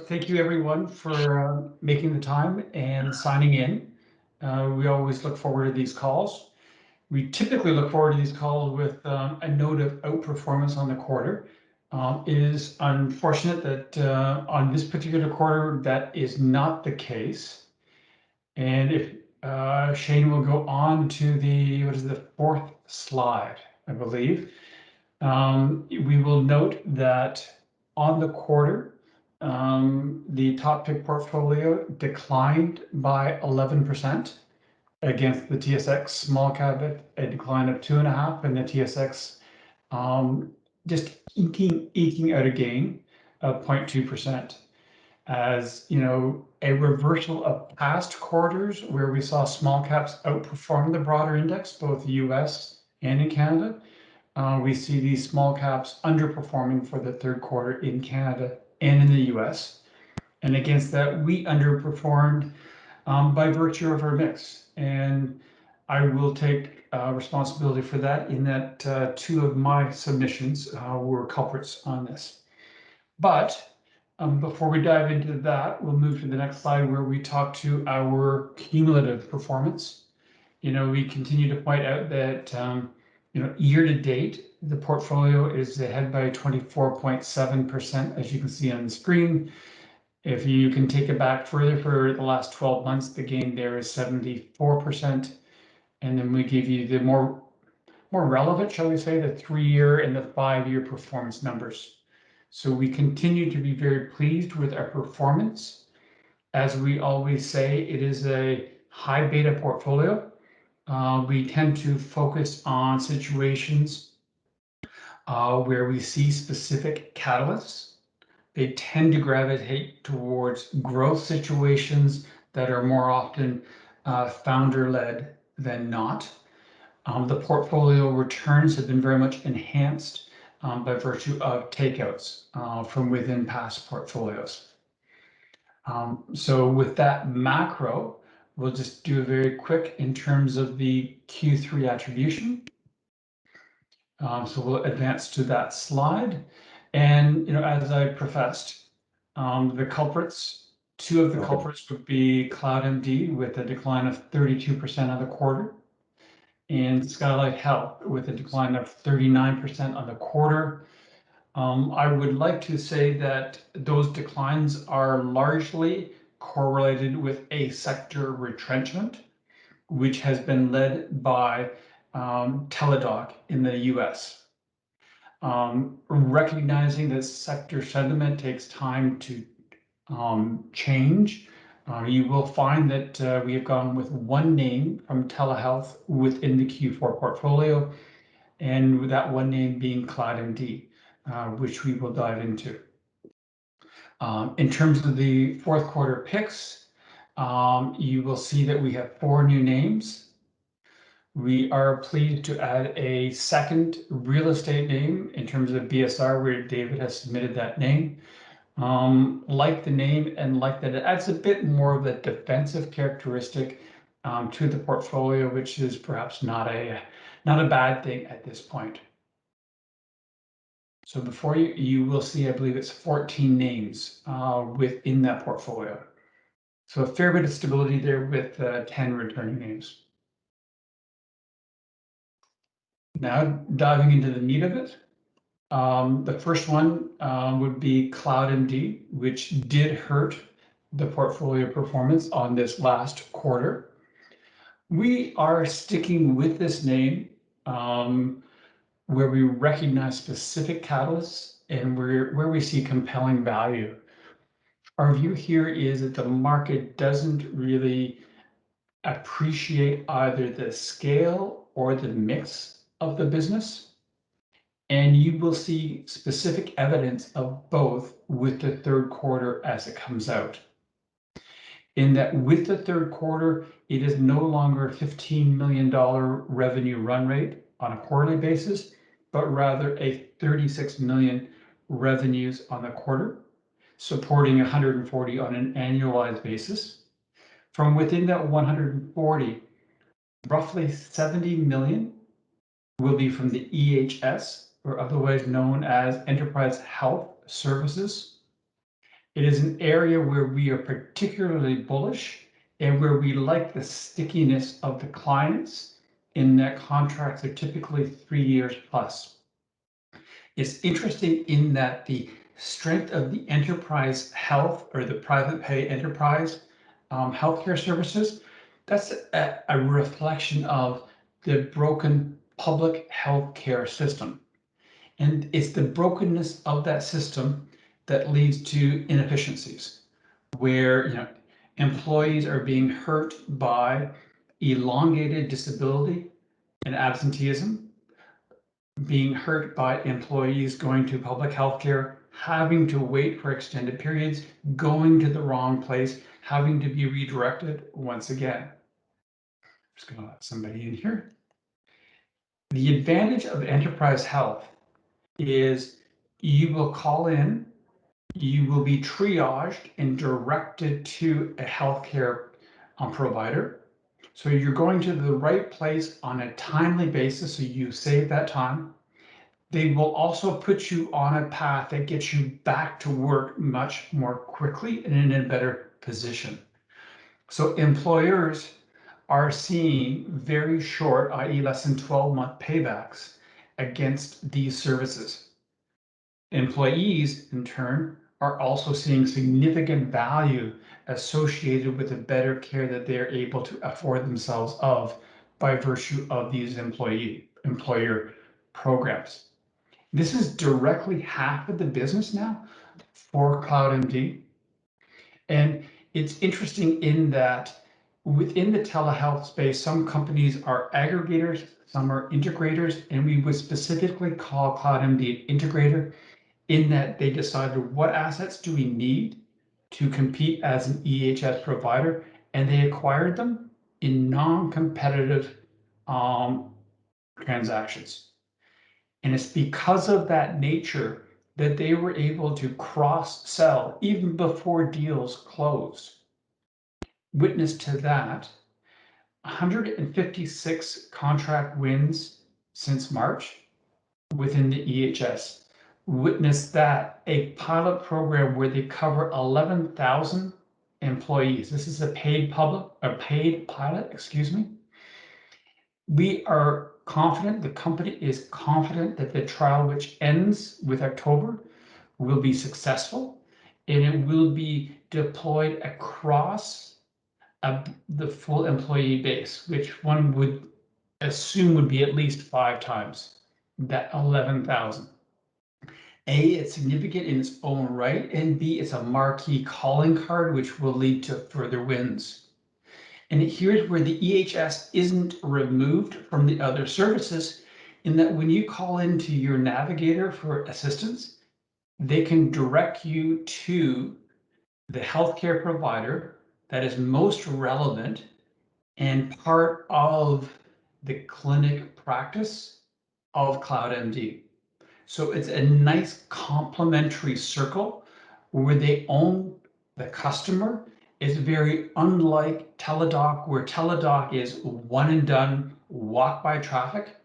thank you everyone for making the time and signing in. We always look forward to these calls. We typically look forward to these calls with a note of outperformance on the quarter. It is unfortunate that on this particular quarter, that is not the case. And if Shane will go on to the fourth slide, I believe. We will note that on the quarter, the top pick portfolio declined by 11% against the TSX small cap, a decline of 2.5%, and the TSX just eking out a gain of 0.2%. As you know, a reversal of past quarters where we saw small caps outperform the broader index, both the US and in Canada. We see these small caps underperforming for the third quarter in Canada and in the US. And against that, we underperformed by virtue of our mix. And I will take responsibility for that in that two of my submissions were culprits on this. But before we dive into that, we'll move to the next slide where we talk to our cumulative performance. You know, we continue to point out that year to date, the portfolio is ahead by 24.7%, as you can see on the screen. If you can take it back further for the last 12 months, the gain there is 74%. And then we give you the more relevant, shall we say, the 3-year and the 5-year performance numbers. So we continue to be very pleased with our performance. As we always say, it is a high beta portfolio. We tend to focus on situations where we see specific catalysts. They tend to gravitate towards growth situations that are more often founder-led than not. The portfolio returns have been very much enhanced by virtue of takeouts from within past portfolios. So with that macro, we'll just do a very quick in terms of the Q3 attribution. So we'll advance to that slide. And as I professed, the culprits, two of the culprits would be CloudMD with a decline of 32% on the quarter, and Skylight Health with a decline of 39% on the quarter. I would like to say that those declines are largely correlated with a sector retrenchment, which has been led by Teladoc in the US. Recognizing that sector sentiment takes time to change, you will find that we have gone with one name from telehealth within the Q4 portfolio, and with that one name being CloudMD, which we will dive into. In terms of the fourth quarter picks, you will see that we have 4 new names. We are pleased to add a second real estate name in terms of BSR, where David has submitted that name. Like the name and like that it adds a bit more of a defensive characteristic to the portfolio, which is perhaps not a bad thing at this point. So before you will see, I believe it's 14 names within that portfolio. So a fair bit of stability there with 10 returning names. Now diving into the meat of it. The first one would be CloudMD, which did hurt the portfolio performance on this last quarter. We are sticking with this name where we recognize specific catalysts and where we see compelling value. Our view here is that the market doesn't really appreciate either the scale or the mix of the business. And you will see specific evidence of both with the third quarter as it comes out. In that with the third quarter, it is no longer a $15 million revenue run rate on a quarterly basis, but rather a 36 million revenues on the quarter, supporting 140 on an annualized basis. From within that 140, roughly 70 million will be from the EHS, or otherwise known as Enterprise Health Services. It is an area where we are particularly bullish and where we like the stickiness of the clients in that contracts are typically 3 years plus. It's interesting in that the strength of the enterprise health or the private pay enterprise healthcare services, that's a reflection of the broken public healthcare system. And it's the brokenness of that system that leads to inefficiencies, where employees are being hurt by elongated disability and absenteeism, being hurt by employees going to public health care, having to wait for extended periods, going to the wrong place, having to be redirected once again. I'm just going to let somebody in here. The advantage of enterprise health is you will call in, you will be triaged and directed to a healthcare provider. So you're going to the right place on a timely basis, so you save that time. They will also put you on a path that gets you back to work much more quickly and in a better position. So employers are seeing very short, i.e. less than 12-month paybacks against these services. Employees, in turn, are also seeing significant value associated with the better care that they're able to afford themselves of by virtue of these employer programs. This is directly half of the business now for CloudMD. And it's interesting in that within the telehealth space, some companies are aggregators, some are integrators, and we would specifically call CloudMD an integrator in that they decided what assets do we need to compete as an EHS provider, and they acquired them in non-competitive transactions. And it's because of that nature that they were able to cross-sell even before deals closed. Witness to that, 156 contract wins since March within the EHS. Witness that, a pilot program where they cover 11,000 employees. This is a paid pilot, excuse me. We are confident, the company is confident that the trial, which ends with October, will be successful and it will be deployed across the full employee base, which one would assume would be at least 5 times that 11,000. A, it's significant in its own right, and B, it's a marquee calling card, which will lead to further wins. And here's where the EHS isn't removed from the other services, in that when you call into your navigator for assistance, they can direct you to the healthcare provider that is most relevant and part of the clinic practice of CloudMD. So it's a nice complementary circle where they own the customer. It's very unlike Teledoc, where Teledoc is one and done, walk by traffic.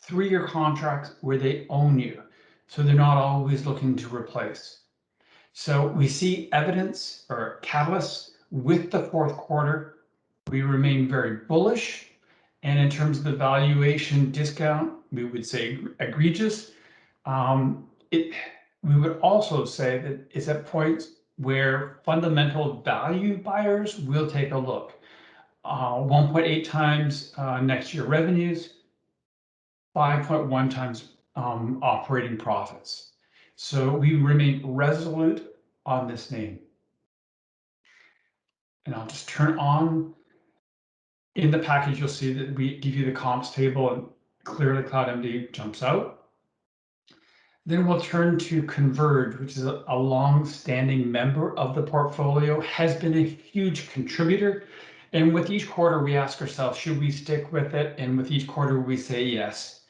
3-year contracts where they own you. So they're not always looking to replace. So we see evidence or catalysts with the fourth quarter. We remain very bullish. And in terms of the valuation discount, we would say egregious. We would also say that it's at points where fundamental value buyers will take a look. 1.8 times next year revenues, 5.1 times operating profits. So we remain resolute on this name. And I'll just turn on. In the package, you'll see that we give you the comps table, and clearly CloudMD jumps out. Then we'll turn to Converge, which is a long-standing member of the portfolio, has been a huge contributor. And with each quarter, we ask ourselves, should we stick with it? And with each quarter, we say yes.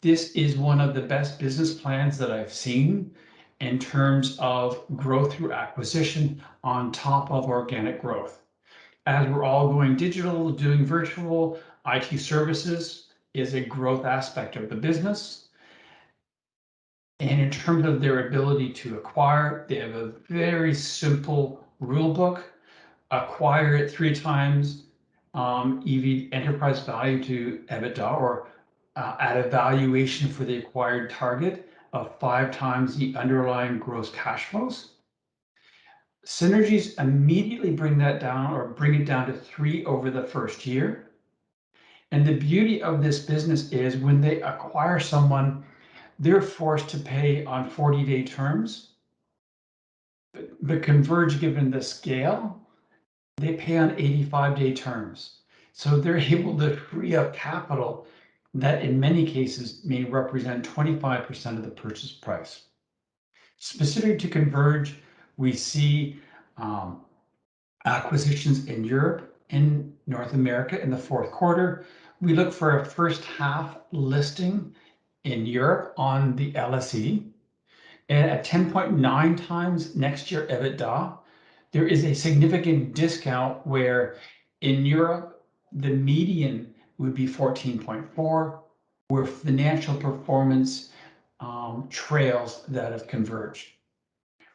This is one of the best business plans that I've seen in terms of growth through acquisition on top of organic growth. As we're all going digital, doing virtual, IT services is a growth aspect of the business. And in terms of their ability to acquire, they have a very simple rule book. Acquire it 3 times EV, enterprise value to EBITDA, or at a valuation for the acquired target of 5 times the underlying gross cash flows. Synergies immediately bring that down, or bring it down to 3 over the first year. And the beauty of this business is when they acquire someone, they're forced to pay on 40-day terms. But Converge, given the scale, they pay on 85-day terms. So they're able to free up capital that in many cases may represent 25% of the purchase price. Specific to Converge, we see acquisitions in Europe and North America in the fourth quarter. We look for a first half listing in Europe on the LSE, and at 10.9 times next year EBITDA. There is a significant discount where in Europe, the median would be 14.4, where financial performance trails that have Converged.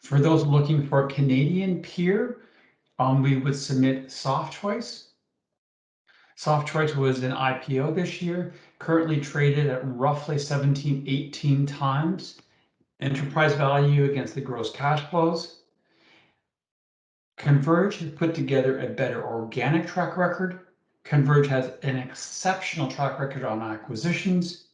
For those looking for a Canadian peer, we would submit Softchoice. Softchoice was an IPO this year, currently traded at roughly 17, 18 times enterprise value against the gross cash flows. Converge has put together a better organic track record. Converge has an exceptional track record on acquisitions.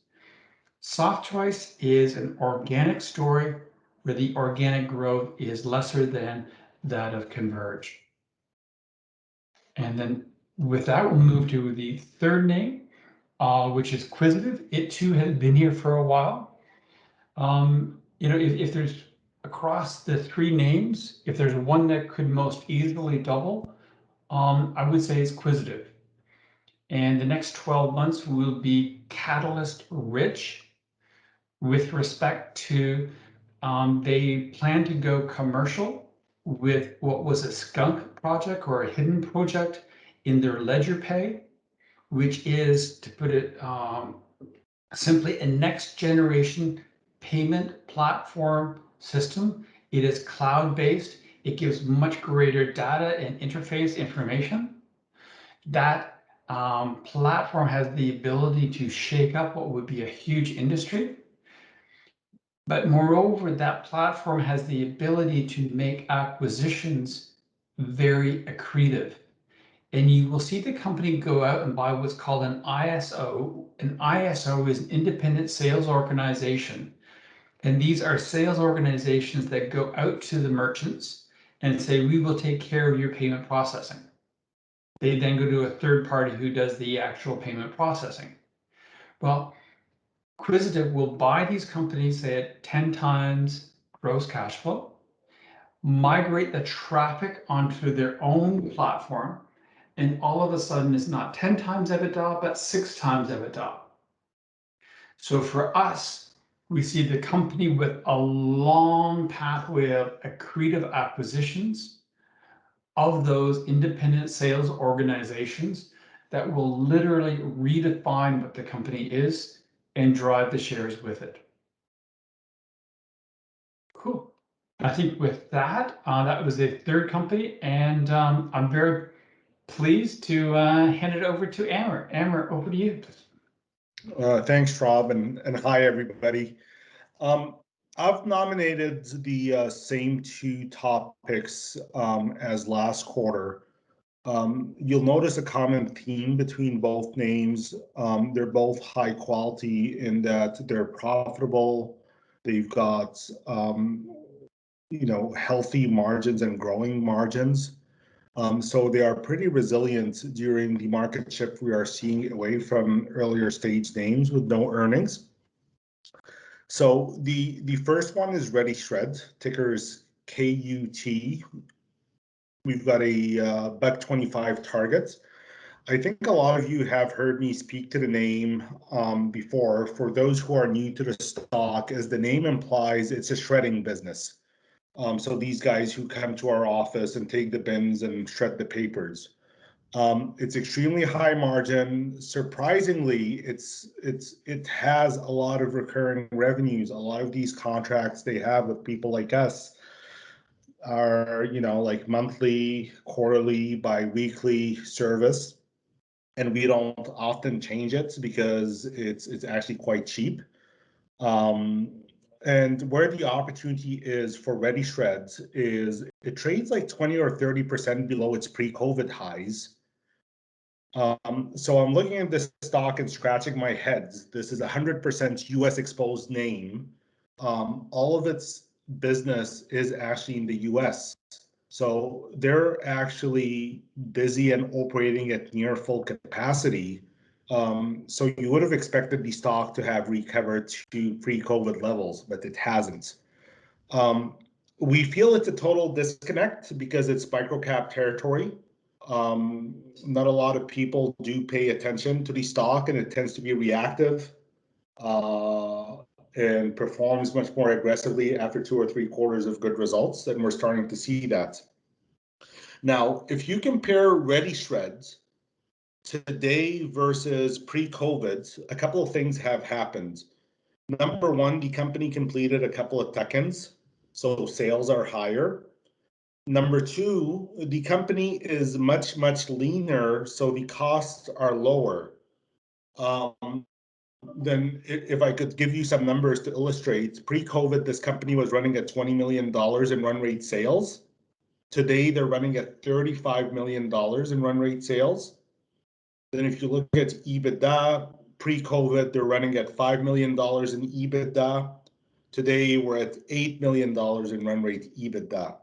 Softchoice is an organic story where the organic growth is lesser than that of Converge. And then with that, we'll move to the third name, which is Quizzive. It too has been here for a while. If there's across the 3 names, if there's one that could most easily double, I would say it's Quizzive. And the next 12 months will be catalyst rich with respect to they plan to go commercial with what was a skunk project or a hidden project in their ledger pay, which is, to put it simply, a next generation payment platform system. It is cloud-based. It gives much greater data and interface information. That platform has the ability to shake up what would be a huge industry. But moreover, that platform has the ability to make acquisitions very accretive. And you will see the company go out and buy what's called an ISO. An ISO is an independent sales organization. And these are sales organizations that go out to the merchants and say, we will take care of your payment processing. They then go to a third party who does the actual payment processing. Well, Quizzive will buy these companies, say at 10 times gross cash flow, migrate the traffic onto their own platform, and all of a sudden it's not 10 times EBITDA, but 6 times EBITDA. So for us, we see the company with a long pathway of accretive acquisitions of those independent sales organizations that will literally redefine what the company is and drive the shares with it. Cool. I think with that, that was the third company, and I'm very pleased to hand it over to Amer. Amer, over to you. Thanks, Rob, and hi, everybody. I've nominated the same 2 topics as last quarter. You'll notice a common theme between both names. They're both high quality in that they're profitable. They've got healthy margins and growing margins. So they are pretty resilient during the market shift we are seeing away from earlier stage names with no earnings. So the first one is Ready Shred, ticker is KUT. We've got a $1.25 target. I think a lot of you have heard me speak to the name before. For those who are new to the stock, as the name implies, it's a shredding business. So these guys who come to our office and take the bins and shred the papers. It's extremely high margin. Surprisingly, it has a lot of recurring revenues. A lot of these contracts they have with people like us are, like monthly, quarterly, bi-weekly service, and we don't often change it because it's actually quite cheap. And where the opportunity is for Ready Shreds is it trades like 20 or 30% below its pre-COVID highs. So I'm looking at this stock and scratching my head. This is a 100% US exposed name. All of its business is actually in the US. So they're actually busy and operating at near full capacity. So you would have expected the stock to have recovered to pre-COVID levels, but it hasn't. We feel it's a total disconnect because it's microcap territory. Not a lot of people do pay attention to the stock, and it tends to be reactive and performs much more aggressively after 2 or 3 quarters of good results, and we're starting to see that. Now, if you compare Ready Shreds today versus pre-COVID, a couple of things have happened. Number one, the company completed a couple of tuck-ins, so sales are higher. Number two, the company is much, much leaner, so the costs are lower. Then if I could give you some numbers to illustrate, pre-COVID, this company was running at $20 million in run rate sales. Today, they're running at $35 million in run rate sales. Then if you look at EBITDA, pre-COVID, they're running at $5 million in EBITDA. Today, we're at $8 million in run rate EBITDA,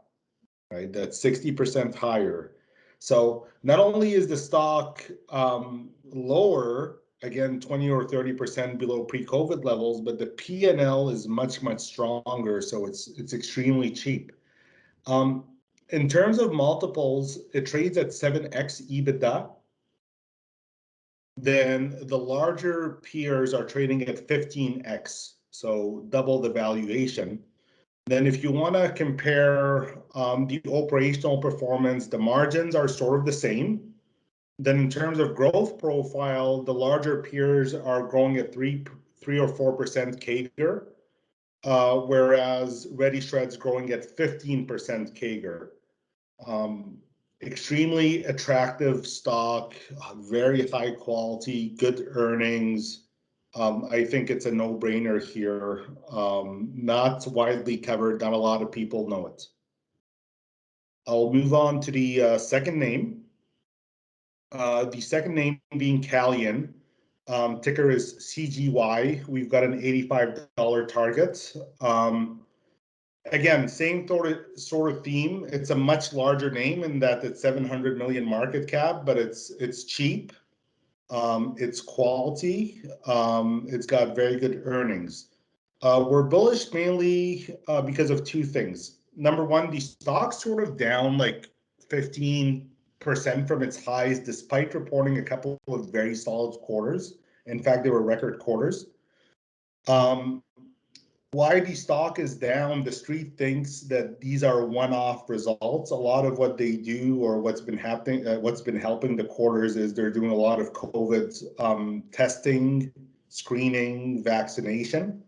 right? That's 60% higher. So not only is the stock lower, again, 20 or 30% below pre-COVID levels, but the P&L is much, much stronger. So it's extremely cheap. In terms of multiples, it trades at 7x EBITDA. Then the larger peers are trading at 15x, so double the valuation. Then if you want to compare the operational performance, the margins are sort of the same. Then in terms of growth profile, the larger peers are growing at 3 or 4% CAGR, whereas Ready Shred's growing at 15% CAGR. Extremely attractive stock, very high quality, good earnings. I think it's a no-brainer here. Not widely covered, not a lot of people know it. I'll move on to the second name. The second name being Calian. Ticker is CGY. We've got an $85 target. Again, same sort of theme. It's a much larger name in that it's 700 million market cap, but it's cheap. It's quality. It's got very good earnings. We're bullish mainly because of two things. Number one, the stock's sort of down like 15% from its highs, despite reporting a couple of very solid quarters. In fact, they were record quarters. Why the stock is down, the street thinks that these are one-off results. A lot of what they do or what's been happening, what's been helping the quarters is they're doing a lot of COVID testing, screening, vaccination.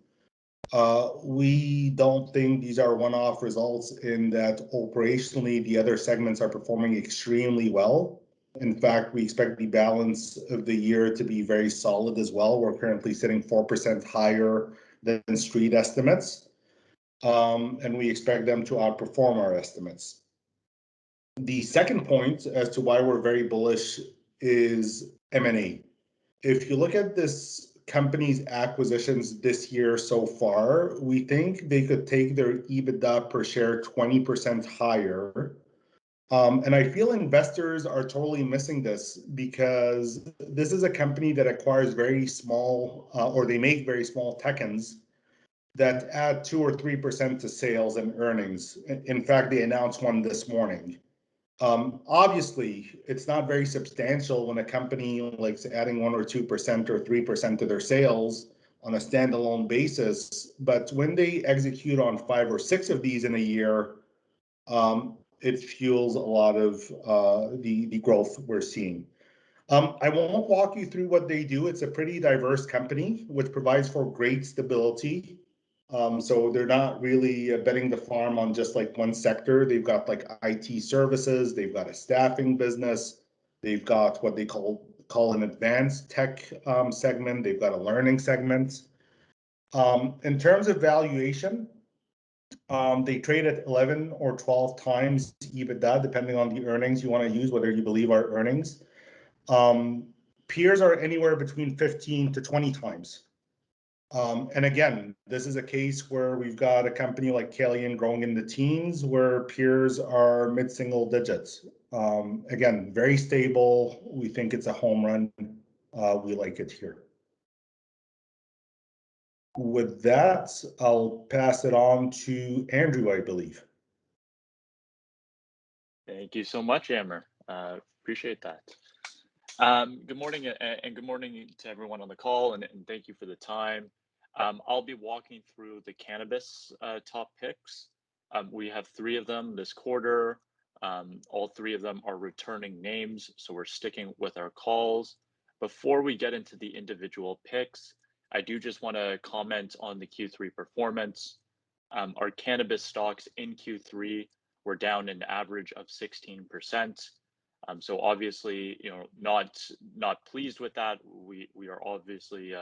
We don't think these are one-off results in that operationally the other segments are performing extremely well. In fact, we expect the balance of the year to be very solid as well. We're currently sitting 4% higher than street estimates, and we expect them to outperform our estimates. The second point as to why we're very bullish is M&A. If you look at this company's acquisitions this year so far, we think they could take their EBITDA per share 20% higher. And I feel investors are totally missing this because this is a company that acquires very small, or they make very small tuck-ins that add 2 or 3% to sales and earnings. In fact, they announced one this morning. Obviously, it's not very substantial when a company likes adding 1 or 2% or 3% to their sales on a standalone basis. But when they execute on 5 or 6 of these in a year, it fuels a lot of the growth we're seeing. I won't walk you through what they do. It's a pretty diverse company, which provides for great stability. So they're not really betting the farm on just like one sector. They've got like IT services, they've got a staffing business, they've got what they call an advanced tech segment, they've got a learning segment. In terms of valuation, they trade at 11 or 12 times EBITDA, depending on the earnings you want to use, whether you believe our earnings. Peers are anywhere between 15 to 20 times. And again, this is a case where we've got a company like Calian growing in the teens, where peers are mid-single digits. Again, very stable. We think it's a home run. We like it here. With that, I'll pass it on to Andrew, I believe. Thank you so much, Amber. Appreciate that. Good morning, and good morning to everyone on the call, and thank you for the time. I'll be walking through the cannabis top picks. We have 3 of them this quarter. All 3 of them are returning names, so we're sticking with our calls. Before we get into the individual picks, I do just want to comment on the Q3 performance. Our cannabis stocks in Q3 were down an average of 16%. So obviously, not pleased with that. We are obviously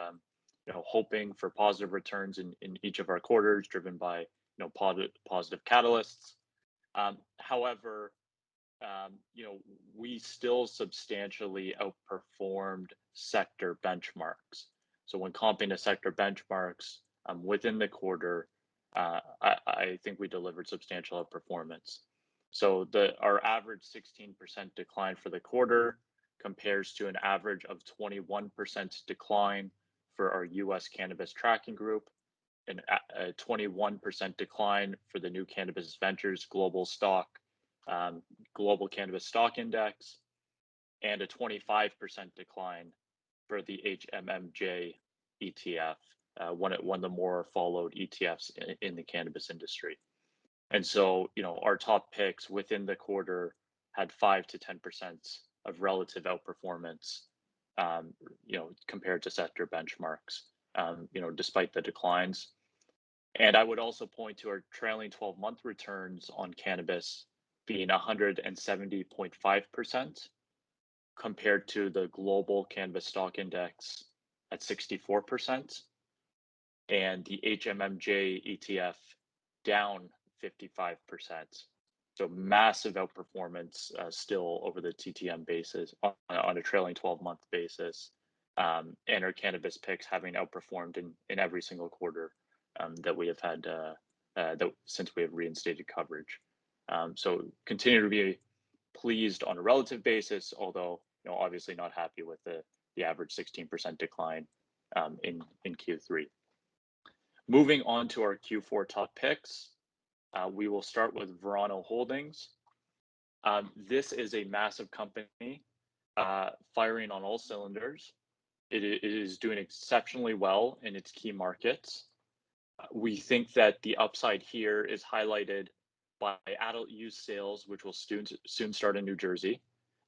hoping for positive returns in each of our quarters, driven by positive catalysts. However, we still substantially outperformed sector benchmarks. So when comping to sector benchmarks within the quarter, I think we delivered substantial outperformance. So our average 16% decline for the quarter compares to an average of 21% decline for our US Cannabis Tracking Group, and a 21% decline for the New Cannabis Ventures Global Cannabis Stock Index, and a 25% decline for the HMMJ ETF, one of the more followed ETFs in the cannabis industry. And so, our top picks within the quarter had 5 to 10% of relative outperformance, compared to sector benchmarks, despite the declines. And I would also point to our trailing 12-month returns on cannabis being 170.5%, compared to the global cannabis stock index at 64%, and the HMMJ ETF down 55%. So massive outperformance still over the TTM basis on a trailing 12-month basis, and our cannabis picks having outperformed in every single quarter that we have had since we have reinstated coverage. So continue to be pleased on a relative basis, although obviously not happy with the average 16% decline in Q3. Moving on to our Q4 top picks, we will start with Verano Holdings. This is a massive company firing on all cylinders. It is doing exceptionally well in its key markets. We think that the upside here is highlighted by adult use sales, which will soon start in New Jersey.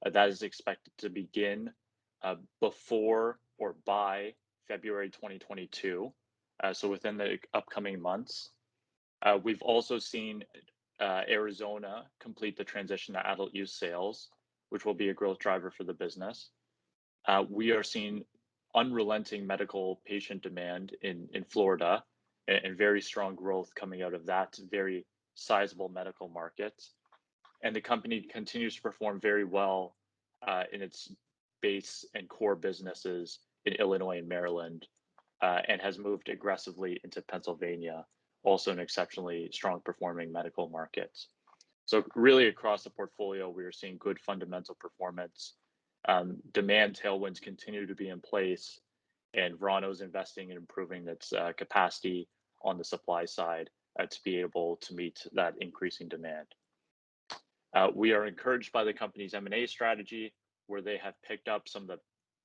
That is expected to begin before or by February 2022, so within the upcoming months. We've also seen Arizona complete the transition to adult use sales, which will be a growth driver for the business. We are seeing unrelenting medical patient demand in Florida, and very strong growth coming out of that very sizable medical market. And the company continues to perform very well in its base and core businesses in Illinois and Maryland, and has moved aggressively into Pennsylvania, also an exceptionally strong performing medical markets. So really across the portfolio, we are seeing good fundamental performance. Demand tailwinds continue to be in place, and Verano is investing in improving its capacity on the supply side to be able to meet that increasing demand. We are encouraged by the company's M&A strategy, where they have picked up some of the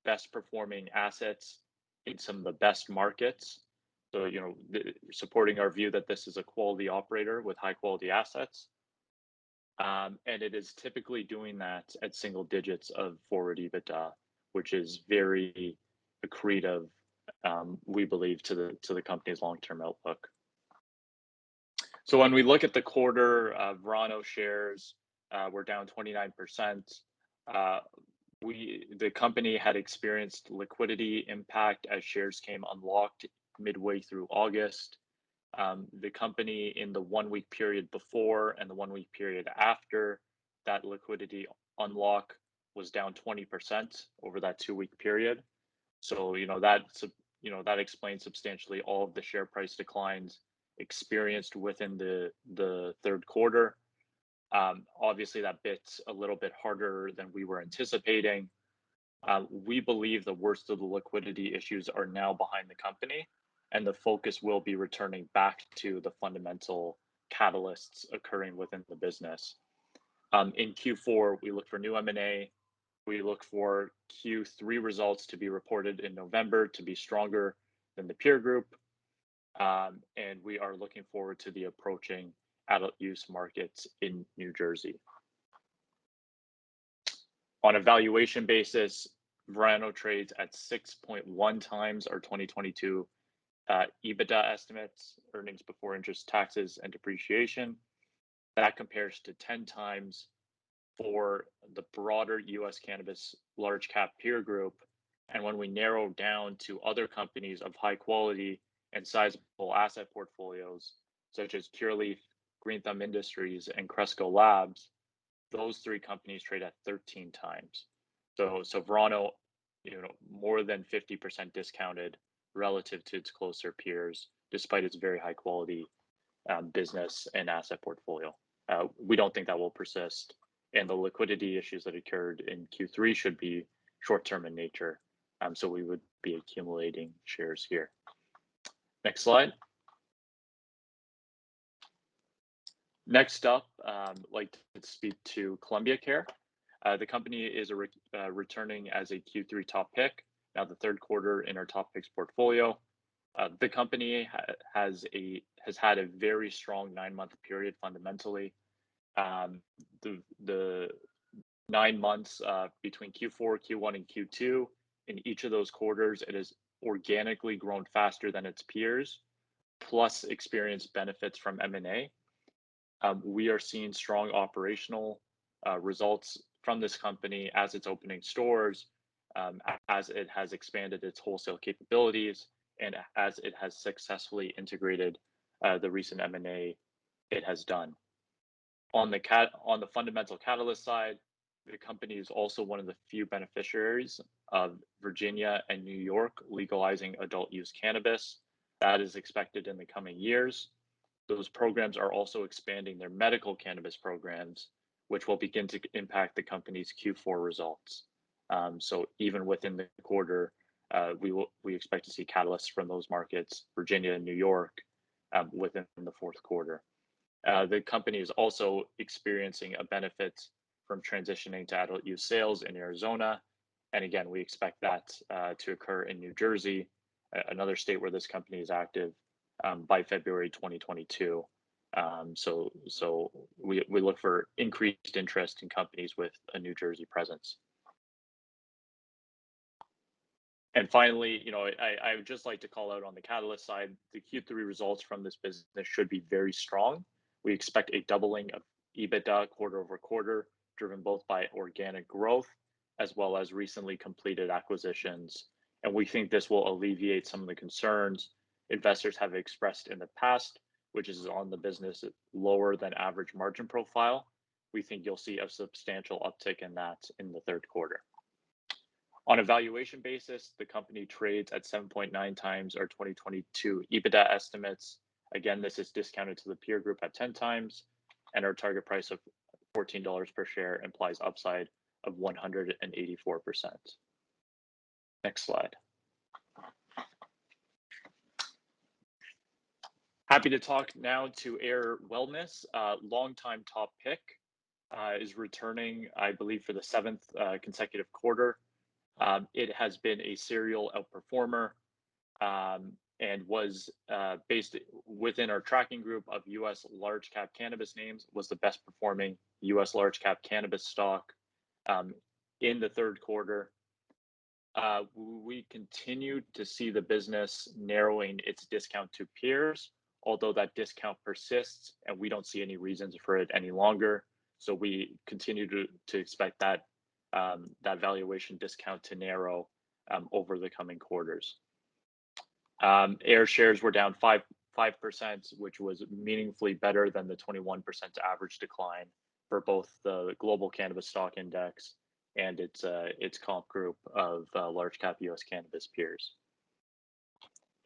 best performing assets in some of the best markets. So, supporting our view that this is a quality operator with high quality assets. And it is typically doing that at single digits of forward EBITDA, which is very accretive, we believe, to the company's long-term outlook. So when we look at the quarter, Verano shares were down 29%. The company had experienced liquidity impact as shares came unlocked midway through August. The company, in the 1 week period before and the 1 week period after that liquidity unlock, was down 20% over that 2 week period. So that explains substantially all of the share price declines experienced within the third quarter. Obviously, that bit a little bit harder than we were anticipating. We believe the worst of the liquidity issues are now behind the company, and the focus will be returning back to the fundamental catalysts occurring within the business. In Q4, we look for new M&A. We look for Q3 results to be reported in November to be stronger than the peer group. And we are looking forward to the approaching adult use markets in New Jersey. On a valuation basis, Verano trades at 6.1 times our 2022 EBITDA estimates, earnings before interest, taxes, and depreciation. That compares to 10 times for the broader US cannabis large cap peer group. And when we narrow down to other companies of high quality and sizable asset portfolios, such as Cureleaf, Green Thumb Industries, and Cresco Labs, those three companies trade at 13 times. So Verano, more than 50% discounted relative to its closer peers, despite its very high quality business and asset portfolio. We don't think that will persist, and the liquidity issues that occurred in Q3 should be short-term in nature. So we would be accumulating shares here. Next slide. Next up, I'd like to speak to Columbia Care. The company is returning as a Q3 top pick, now the third quarter in our top picks portfolio. The company has had a very strong 9-month period fundamentally. The 9 months between Q4, Q1, and Q2, in each of those quarters, it has organically grown faster than its peers, plus experienced benefits from M&A. We are seeing strong operational results from this company as it's opening stores, as it has expanded its wholesale capabilities, and as it has successfully integrated the recent M&A it has done. On the fundamental catalyst side, the company is also one of the few beneficiaries of Virginia and New York legalizing adult use cannabis. That is expected in the coming years. Those programs are also expanding their medical cannabis programs, which will begin to impact the company's Q4 results. So even within the quarter, we expect to see catalysts from those markets, Virginia and New York, within the fourth quarter. The company is also experiencing a benefit from transitioning to adult use sales in Arizona. And again, we expect that to occur in New Jersey, another state where this company is active, by February 2022. So we look for increased interest in companies with a New Jersey presence. And finally, I would just like to call out on the catalyst side, the Q3 results from this business should be very strong. We expect a doubling of EBITDA quarter over quarter, driven both by organic growth as well as recently completed acquisitions. And we think this will alleviate some of the concerns investors have expressed in the past, which is on the business lower than average margin profile. We think you'll see a substantial uptick in that in the third quarter. On a valuation basis, the company trades at 7.9 times our 2022 EBITDA estimates. Again, this is discounted to the peer group at 10 times, and our target price of $14 per share implies upside of 184%. Next slide. Happy to talk now to Ayr Wellness. Longtime top pick is returning, I believe, for the 7th consecutive quarter. It has been a serial outperformer. and was based within our tracking group of US large cap cannabis names, was the best performing US large cap cannabis stock in the third quarter. We continue to see the business narrowing its discount to peers, although that discount persists and we don't see any reasons for it any longer. So we continue to expect that that valuation discount to narrow over the coming quarters. Ayr shares were down 5%, which was meaningfully better than the 21% average decline for both the global cannabis stock index and its comp group of large cap US cannabis peers.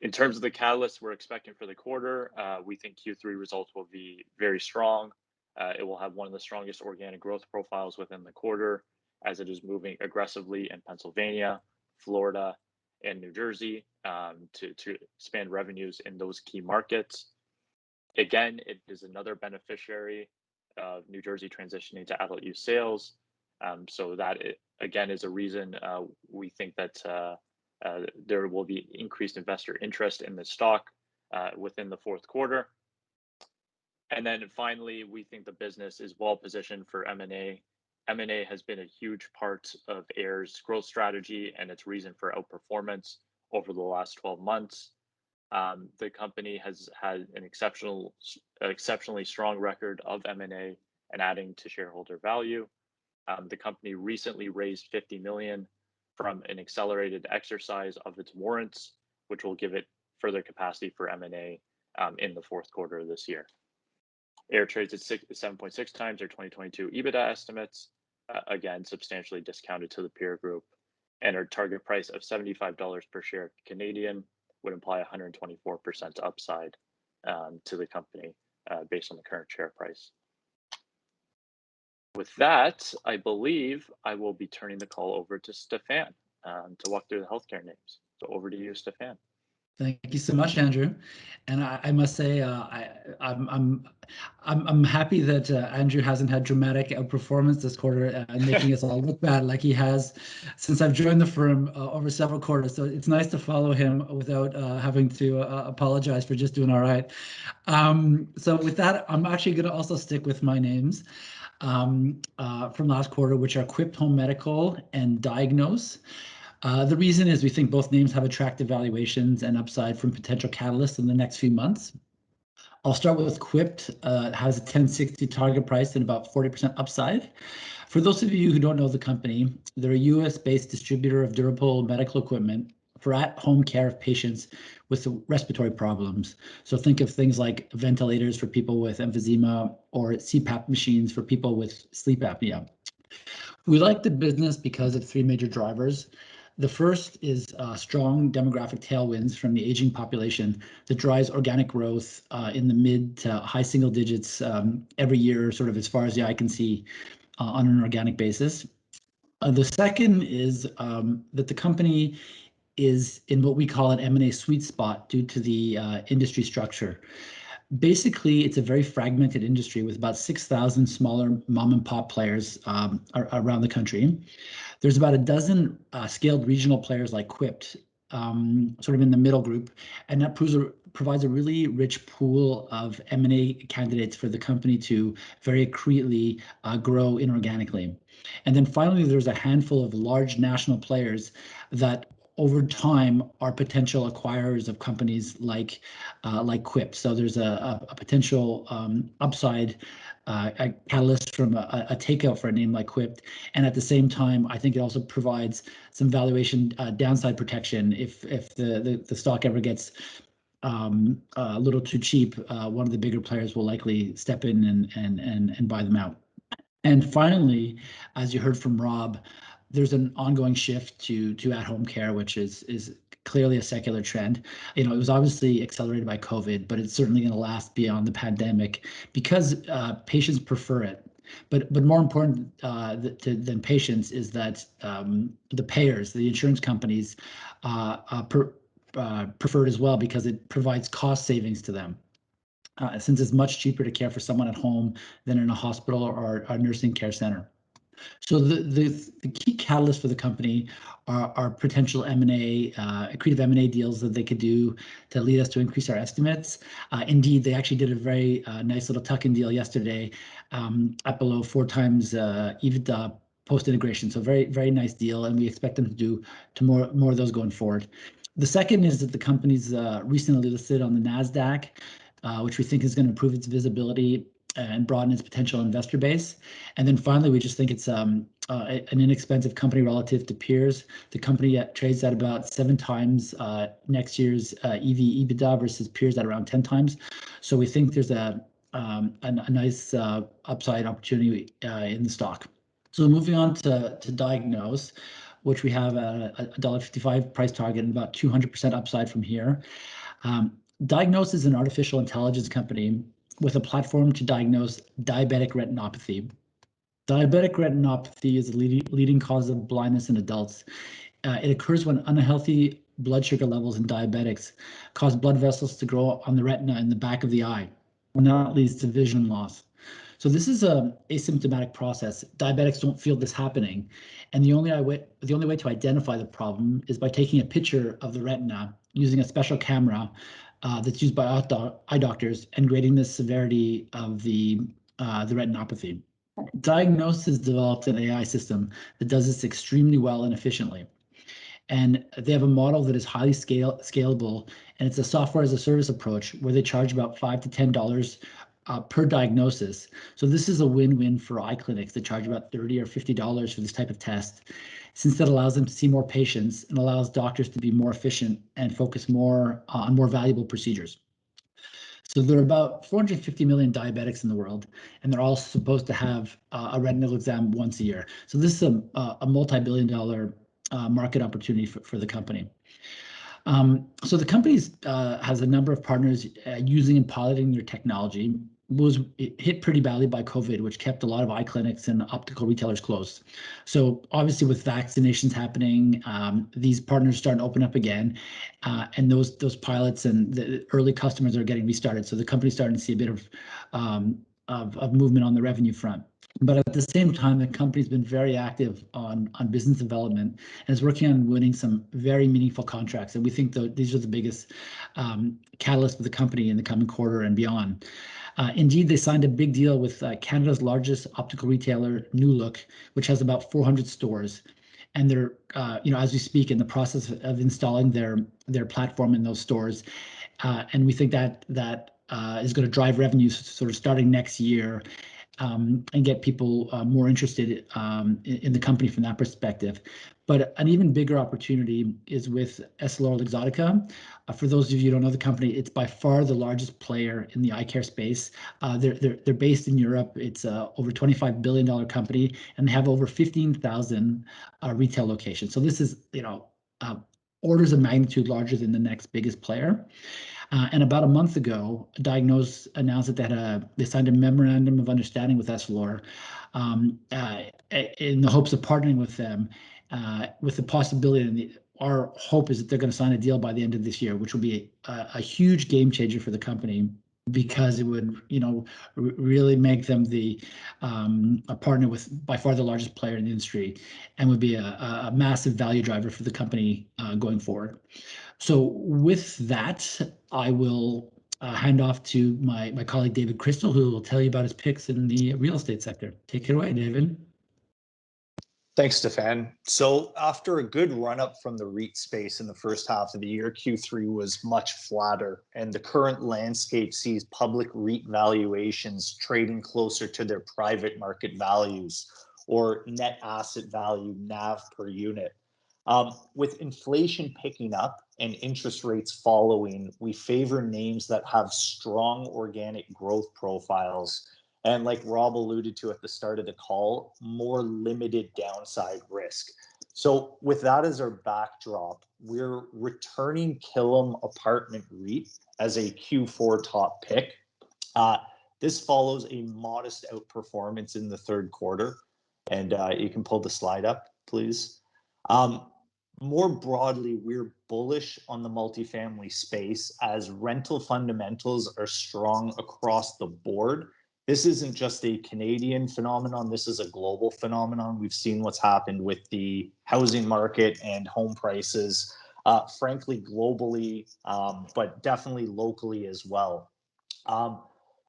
In terms of the catalysts we're expecting for the quarter, we think Q3 results will be very strong. It will have one of the strongest organic growth profiles within the quarter, as it is moving aggressively in Pennsylvania, Florida, and New Jersey to expand revenues in those key markets. Again, it is another beneficiary of New Jersey transitioning to adult use sales. So that, again, is a reason we think that there will be increased investor interest in the stock within the fourth quarter. And then finally, we think the business is well positioned for M&A. M&A has been a huge part of Ayr's growth strategy and its reason for outperformance over the last 12 months. The company has had an exceptionally strong record of M&A and adding to shareholder value. The company recently raised $50 million from an accelerated exercise of its warrants, which will give it further capacity for M&A in the fourth quarter of this year. Ayr trades at 7.6 times their 2022 EBITDA estimates, again, substantially discounted to the peer group, and our target price of $75 per share Canadian would imply 124% upside to the company based on the current share price. With that, I believe I will be turning the call over to Stefan to walk through the healthcare names. So over to you, Stefan. Thank you so much, Andrew. And I must say, I'm happy that Andrew hasn't had dramatic outperformance this quarter and making us all look bad like he has since I've joined the firm over several quarters. So it's nice to follow him without having to apologize for just doing all right. So with that, I'm actually going to also stick with my names from last quarter, which are Quipt Home Medical and Diagnose. The reason is we think both names have attractive valuations and upside from potential catalysts in the next few months. I'll start with Quipt. It has a 1060 target price and about 40% upside. For those of you who don't know the company, they're a US-based distributor of durable medical equipment for at-home care of patients with respiratory problems. So think of things like ventilators for people with emphysema or CPAP machines for people with sleep apnea. We like the business because of three major drivers. The first is strong demographic tailwinds from the aging population that drives organic growth in the mid to high single digits every year, sort of as far as the eye can see on an organic basis. The second is that the company is in what we call an M&A sweet spot due to the industry structure. Basically, it's a very fragmented industry with about 6,000 smaller mom and pop players around the country. There's about a dozen scaled regional players like Quipt, sort of in the middle group, and that provides a really rich pool of M&A candidates for the company to very accretively grow inorganically. And then finally, there's a handful of large national players that over time are potential acquirers of companies like Quipt. So there's a potential upside a catalyst from a takeout for a name like Quipt. And at the same time, I think it also provides some valuation downside protection if the stock ever gets a little too cheap. One of the bigger players will likely step in and buy them out. And finally, as you heard from Rob, there's an ongoing shift to at-home care, which is clearly a secular trend. You know, it was obviously accelerated by COVID, but it's certainly going to last beyond the pandemic because patients prefer it. But more important than patients is that the payers, the insurance companies, prefer it as well because it provides cost savings to them. Since it's much cheaper to care for someone at home than in a hospital or a nursing care center. So the key catalyst for the company are potential M&A, accretive M&A deals that they could do to lead us to increase our estimates. Indeed, they actually did a very nice little tuck-in deal yesterday at below 4 times EBITDA post-integration. So very, very nice deal, and we expect them to do more of those going forward. The second is that the company's recently listed on the NASDAQ, which we think is going to improve its visibility and broaden its potential investor base. And then finally, we just think it's an inexpensive company relative to peers. The company trades at about 7 times next year's EV/EBITDA versus peers at around 10 times. So we think there's a nice upside opportunity in the stock. So moving on to Diagnose, which we have a $1.55 price target and about 200% upside from here. Diagnose is an artificial intelligence company with a platform to diagnose diabetic retinopathy. Diabetic retinopathy is a leading cause of blindness in adults. It occurs when unhealthy blood sugar levels in diabetics cause blood vessels to grow on the retina in the back of the eye, and that leads to vision loss. So this is an asymptomatic process. Diabetics don't feel this happening, and the only way to identify the problem is by taking a picture of the retina using a special camera that's used by eye doctors and grading the severity of the retinopathy. Diagnose has developed an AI system that does this extremely well and efficiently. And they have a model that is highly scalable, and it's a software as a service approach where they charge about $5 to $10 per diagnosis. So this is a win-win for eye clinics that charge about $30 or $50 for this type of test, since that allows them to see more patients and allows doctors to be more efficient and focus more on more valuable procedures. So there are about 450 million diabetics in the world, and they're all supposed to have a retinal exam once a year. So this is a multi-billion-dollar market opportunity for the company. So the company has a number of partners using and piloting their technology. Was hit pretty badly by COVID, which kept a lot of eye clinics and optical retailers closed. So obviously with vaccinations happening, these partners starting to open up again, and those pilots and the early customers are getting restarted. So the company's starting to see a bit of movement on the revenue front. But at the same time, the company's been very active on business development and is working on winning some very meaningful contracts. And we think these are the biggest catalysts for the company in the coming quarter and beyond. Indeed, they signed a big deal with Canada's largest optical retailer, New Look, which has about 400 stores. And they're, as we speak, in the process of installing their platform in those stores. And we think that is going to drive revenues sort of starting next year. And get people more interested in the company from that perspective. But an even bigger opportunity is with Slr Exotica. For those of you who don't know the company, it's by far the largest player in the eye care space. They're based in Europe. It's over $25 billion company, and they have over 15,000 retail locations. So this is, orders of magnitude larger than the next biggest player. And about a month ago, Diagnose announced that they signed a memorandum of understanding with Slr in the hopes of partnering with them with the possibility, and our hope is that they're going to sign a deal by the end of this year, which will be a huge game changer for the company, because it would, really make them a partner with by far the largest player in the industry, and would be a massive value driver for the company going forward. So with that, I will hand off to my colleague David Crystal, who will tell you about his picks in the real estate sector. Take it away, David. Thanks, Stefan. So after a good run up from the REIT space in the first half of the year, Q3 was much flatter, and the current landscape sees public REIT valuations trading closer to their private market values, or net asset value, NAV per unit. With inflation picking up and interest rates following, we favor names that have strong organic growth profiles, and like Rob alluded to at the start of the call, more limited downside risk. So with that as our backdrop, we're returning Killam Apartment REIT as a Q4 top pick. This follows a modest outperformance in the third quarter. And you can pull the slide up, please. More broadly, we're bullish on the multifamily space as rental fundamentals are strong across the board, This isn't just a Canadian phenomenon, this is a global phenomenon. We've seen what's happened with the housing market and home prices, frankly, globally, but definitely locally as well.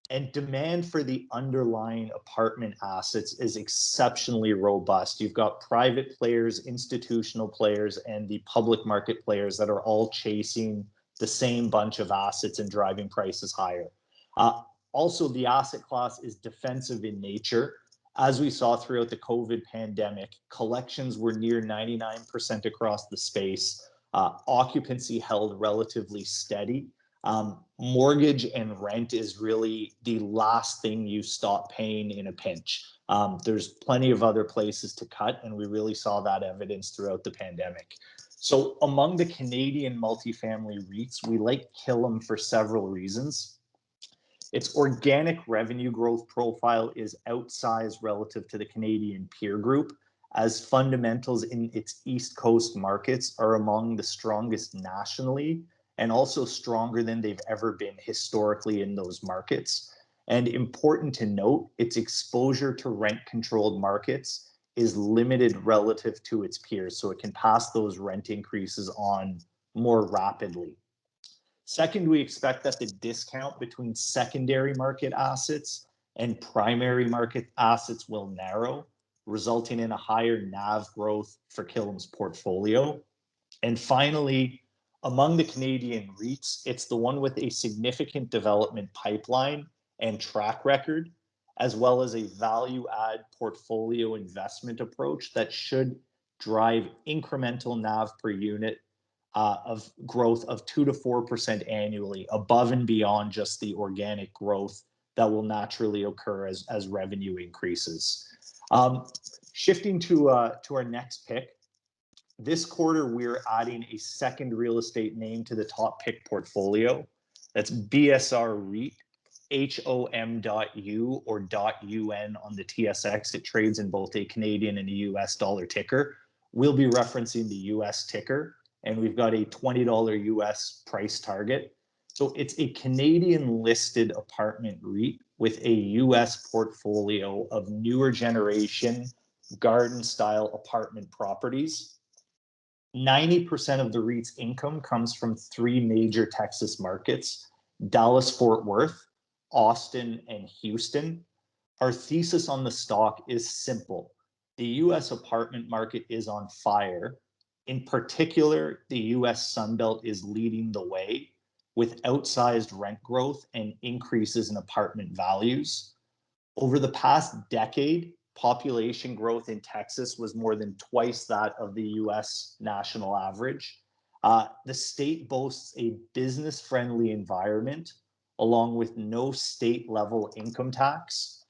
And demand for the underlying apartment assets is exceptionally robust. You've got private players, institutional players, and the public market players that are all chasing the same bunch of assets and driving prices higher. Also, the asset class is defensive in nature. As we saw throughout the COVID pandemic, collections were near 99% across the space. Occupancy held relatively steady. Mortgage and rent is really the last thing you stop paying in a pinch. There's plenty of other places to cut, and we really saw that evidence throughout the pandemic. So among the Canadian multifamily REITs, we like Killam for several reasons. Its organic revenue growth profile is outsized relative to the Canadian peer group, as fundamentals in its East Coast markets are among the strongest nationally and also stronger than they've ever been historically in those markets. And important to note, its exposure to rent-controlled markets is limited relative to its peers, so it can pass those rent increases on more rapidly. Second, we expect that the discount between secondary market assets and primary market assets will narrow, resulting in a higher NAV growth for Killam's portfolio. And finally, among the Canadian REITs, it's the one with a significant development pipeline and track record, as well as a value-add portfolio investment approach that should drive incremental NAV per unit of growth of 2 to 4% annually, above and beyond just the organic growth that will naturally occur as revenue increases. Shifting to our next pick, this quarter we're adding a second real estate name to the top pick portfolio. That's BSR REIT, HOM.U or .UN on the TSX. It trades in both a Canadian and a US dollar ticker. We'll be referencing the US ticker, and we've got a $20 US price target. So it's a Canadian listed apartment REIT with a US portfolio of newer generation garden style apartment properties. 90% of the REIT's income comes from three major Texas markets: Dallas-Fort Worth, Austin, and Houston. Our thesis on the stock is simple. The US apartment market is on fire. In particular, the US Sunbelt is leading the way with outsized rent growth and increases in apartment values. Over the past decade, population growth in Texas was more than twice that of the US national average. The state boasts a business-friendly environment, along with no state-level income tax,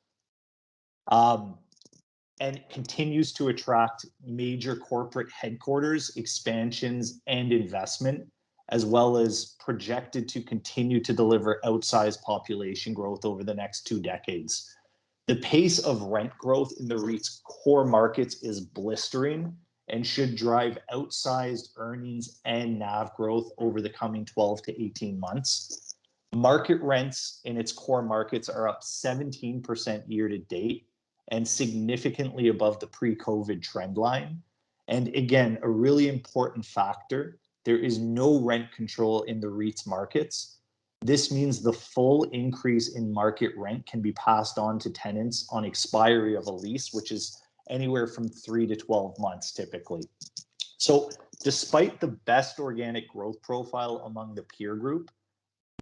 and continues to attract major corporate headquarters, expansions, and investment, as well as projected to continue to deliver outsized population growth over the next 2 decades. The pace of rent growth in the REIT's core markets is blistering and should drive outsized earnings and NAV growth over the coming 12 to 18 months. Market rents in its core markets are up 17% year to date and significantly above the pre-COVID trend line. And again, a really important factor, there is no rent control in the REIT's markets. This means the full increase in market rent can be passed on to tenants on expiry of a lease, which is anywhere from 3 to 12 months typically. So despite the best organic growth profile among the peer group,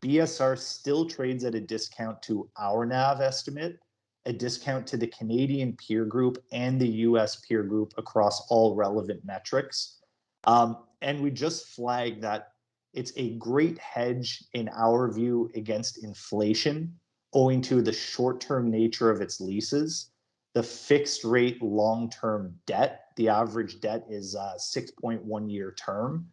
BSR still trades at a discount to our NAV estimate, a discount to the Canadian peer group and the US peer group across all relevant metrics. And we just flagged that it's a great hedge in our view against inflation, owing to the short-term nature of its leases, the fixed rate long-term debt, the average debt is 6.1 year term,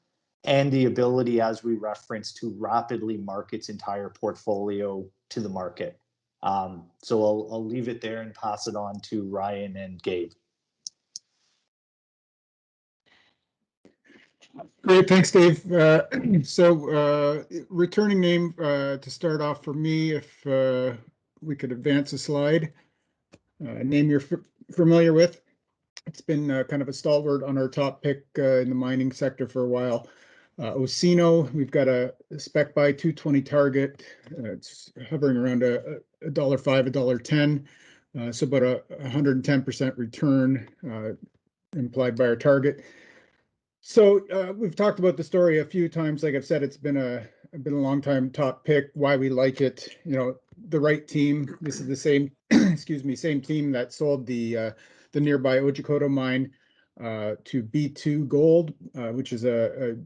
and the ability, as we referenced, to rapidly market its entire portfolio to the market. So I'll leave it there and pass it on to Ryan and Gabe. Great, thanks, Dave. So returning name to start off for me, if we could advance a slide. Name you're familiar with. It's been kind of a stalwart on our top pick in the mining sector for a while. Osino, we've got a spec buy 220 target. It's hovering around $1.05, $1.10. So about a 110% return implied by our target. So we've talked about the story a few times. Like I've said, it's been a long time top pick. Why we like it, the right team. This is the same, excuse me, same team that sold the nearby Otjikoto mine to B2 Gold, which is a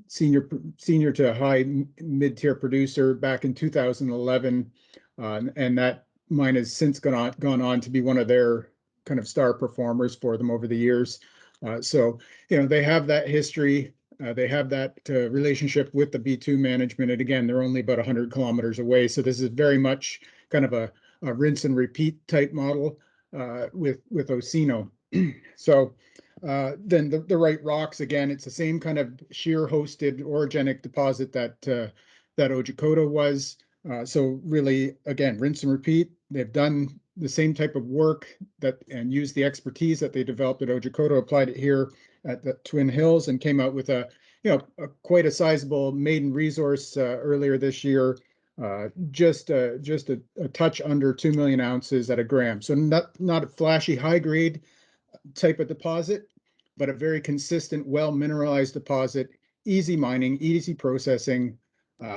senior to high mid-tier producer back in 2011, and that mine has since gone on to be one of their kind of star performers for them over the years. So they have that history. They have that relationship with the B2 management. And again, they're only about 100 kilometers away. So this is very much kind of a rinse and repeat type model with Osino. So then the right rocks, again, it's the same kind of shear hosted orogenic deposit that Otjikoto was. So really, again, rinse and repeat. They've done the same type of work and used the expertise that they developed at Otjikoto, applied it here at the Twin Hills, and came out with a quite a sizable maiden resource earlier this year. Just a touch under 2 million ounces at a gram. So not a flashy high grade type of deposit, but a very consistent, well mineralized deposit, easy mining, easy processing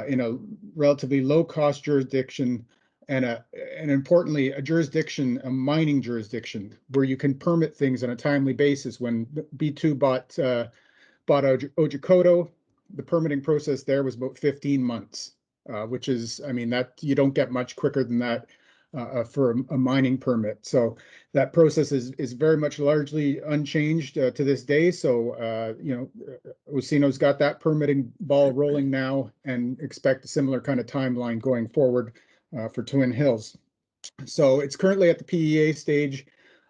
in a relatively low cost jurisdiction, and importantly, a mining jurisdiction where you can permit things on a timely basis. When B2 bought Otjikoto, the permitting process there was about 15 months, which is, that you don't get much quicker than that for a mining permit. So that process is very much largely unchanged to this day. So, Osino's got that permitting ball rolling now, and expect a similar kind of timeline going forward for Twin Hills. So it's currently at the PEA stage.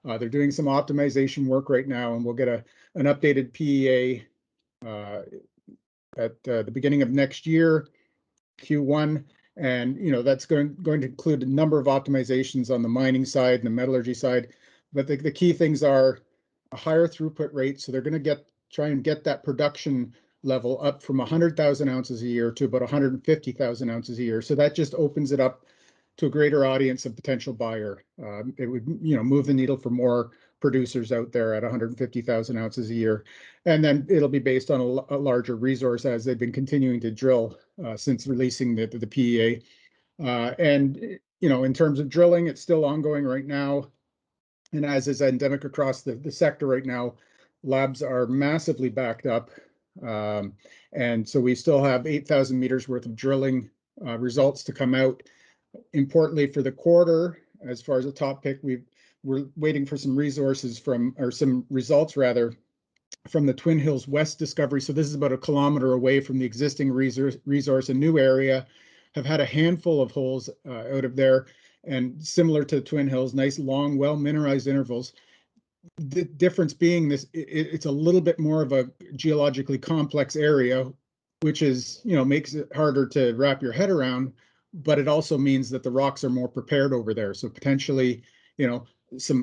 They're doing some optimization work right now, and we'll get an updated PEA at the beginning of next year, Q1. And that's going to include a number of optimizations on the mining side and the metallurgy side. But the key things are a higher throughput rate. So they're going to try and get that production level up from 100,000 ounces a year to about 150,000 ounces a year. So that just opens it up to a greater audience of potential buyer. It would move the needle for more producers out there at 150,000 ounces a year. And then it'll be based on a larger resource, as they've been continuing to drill since releasing the PEA. And in terms of drilling, it's still ongoing right now. And as is endemic across the sector right now, labs are massively backed up. And so we still have 8,000 meters worth of drilling results to come out. Importantly, for the quarter, as far as the top pick, we're waiting for some some results rather, from the Twin Hills West discovery. So this is about a kilometer away from the existing resource, a new area. Have had a handful of holes out of there, and similar to Twin Hills, nice long, well mineralized intervals. The difference being it's a little bit more of a geologically complex area, which is, makes it harder to wrap your head around, but it also means that the rocks are more prepared over there. So potentially,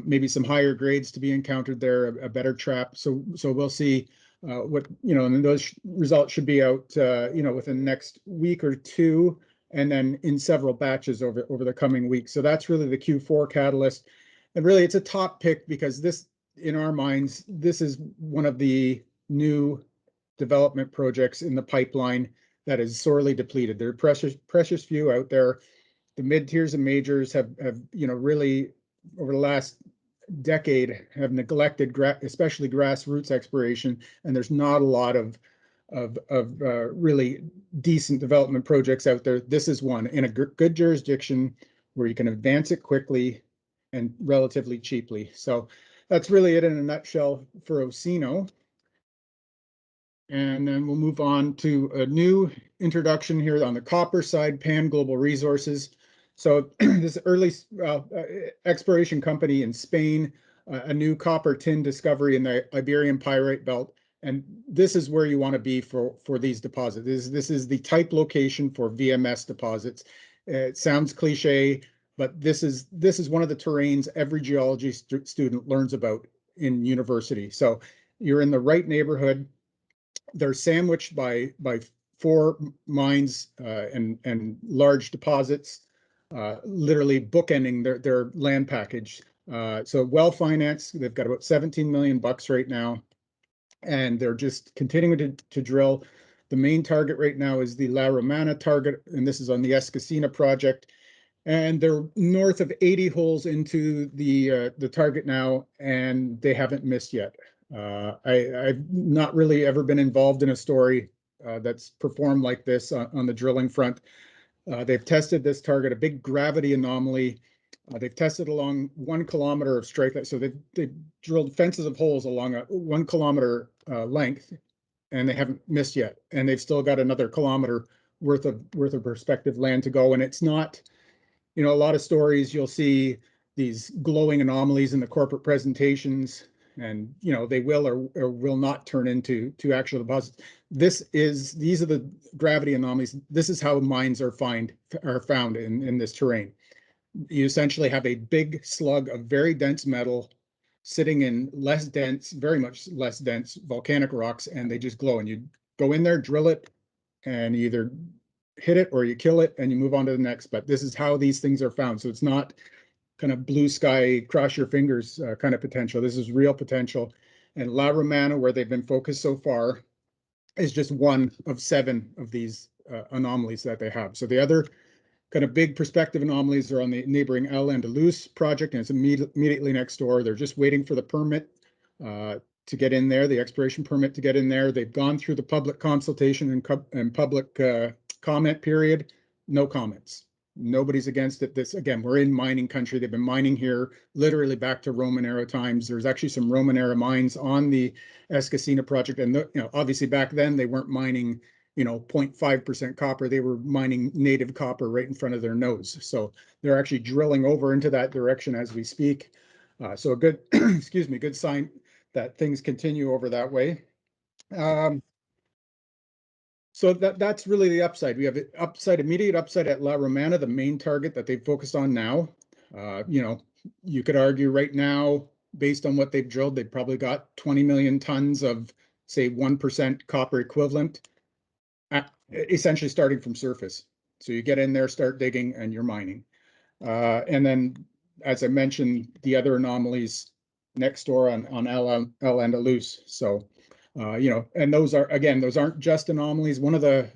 maybe some higher grades to be encountered there, a better trap. So we'll see and those results should be out, within the next week or two, and then in several batches over the coming weeks. So that's really the Q4 catalyst. And really, it's a top pick because this, in our minds, this is one of the new development projects in the pipeline that is sorely depleted. There are precious few out there. The mid-tiers and majors have really, over the last decade, have neglected especially grassroots exploration, and there's not a lot of really decent development projects out there. This is one in a good jurisdiction where you can advance it quickly and relatively cheaply. So that's really it in a nutshell for Osino. And then we'll move on to a new introduction here on the copper side, Pan Global Resources. So this early exploration company in Spain, a new copper tin discovery in the Iberian Pyrite Belt. And this is where you want to be for these deposits. This is the type location for VMS deposits. It sounds cliche, but this is one of the terrains every geology student learns about in university. So you're in the right neighborhood. They're sandwiched by 4 mines and large deposits, literally bookending their land package. So well financed. They've got about 17 million bucks right now, and they're just continuing to drill. The main target right now is the La Romana target, and this is on the Escacina project. And they're north of 80 holes into the target now, and they haven't missed yet. I've not really ever been involved in a story that's performed like this on the drilling front. They've tested this target, a big gravity anomaly. They've tested along 1 kilometer of strike. So they've drilled fences of holes along a 1 kilometer length, and they haven't missed yet. And they've still got another kilometer worth of prospective land to go. And it's not, a lot of stories you'll see these glowing anomalies in the corporate presentations, and they will or will not turn into actual deposits. These are the gravity anomalies. This is how mines are found in this terrain. You essentially have a big slug of very dense metal sitting in very much less dense volcanic rocks, and they just glow. And you go in there, drill it, and you either hit it or you kill it and you move on to the next. But this is how these things are found. So it's not kind of blue sky, cross your fingers kind of potential. This is real potential. And La Romana, where they've been focused so far, is just one of 7 of these anomalies that they have. So the other kind of big prospective anomalies are on the neighboring El Andalus project, and it's immediately next door. They're just waiting for the permit to get in there, the exploration permit to get in there. They've gone through the public consultation and public comment period. No comments. Nobody's against it. This, again, we're in mining country. They've been mining here literally back to Roman era times. There's actually some Roman era mines on the Escacina project, and obviously back then they weren't mining 0.5% copper. They were mining native copper right in front of their nose. So they're actually drilling over into that direction as we speak. So a good, excuse me, good sign that things continue over that way. So that's really the upside. We have immediate upside at La Romana, the main target that they've focused on now. You could argue right now, based on what they've drilled, they've probably got 20 million tons of, say, 1% copper equivalent, essentially starting from surface. So you get in there, start digging, and you're mining. And then, as I mentioned, the other anomalies next door on El Andalus. So, and those aren't just anomalies. One of the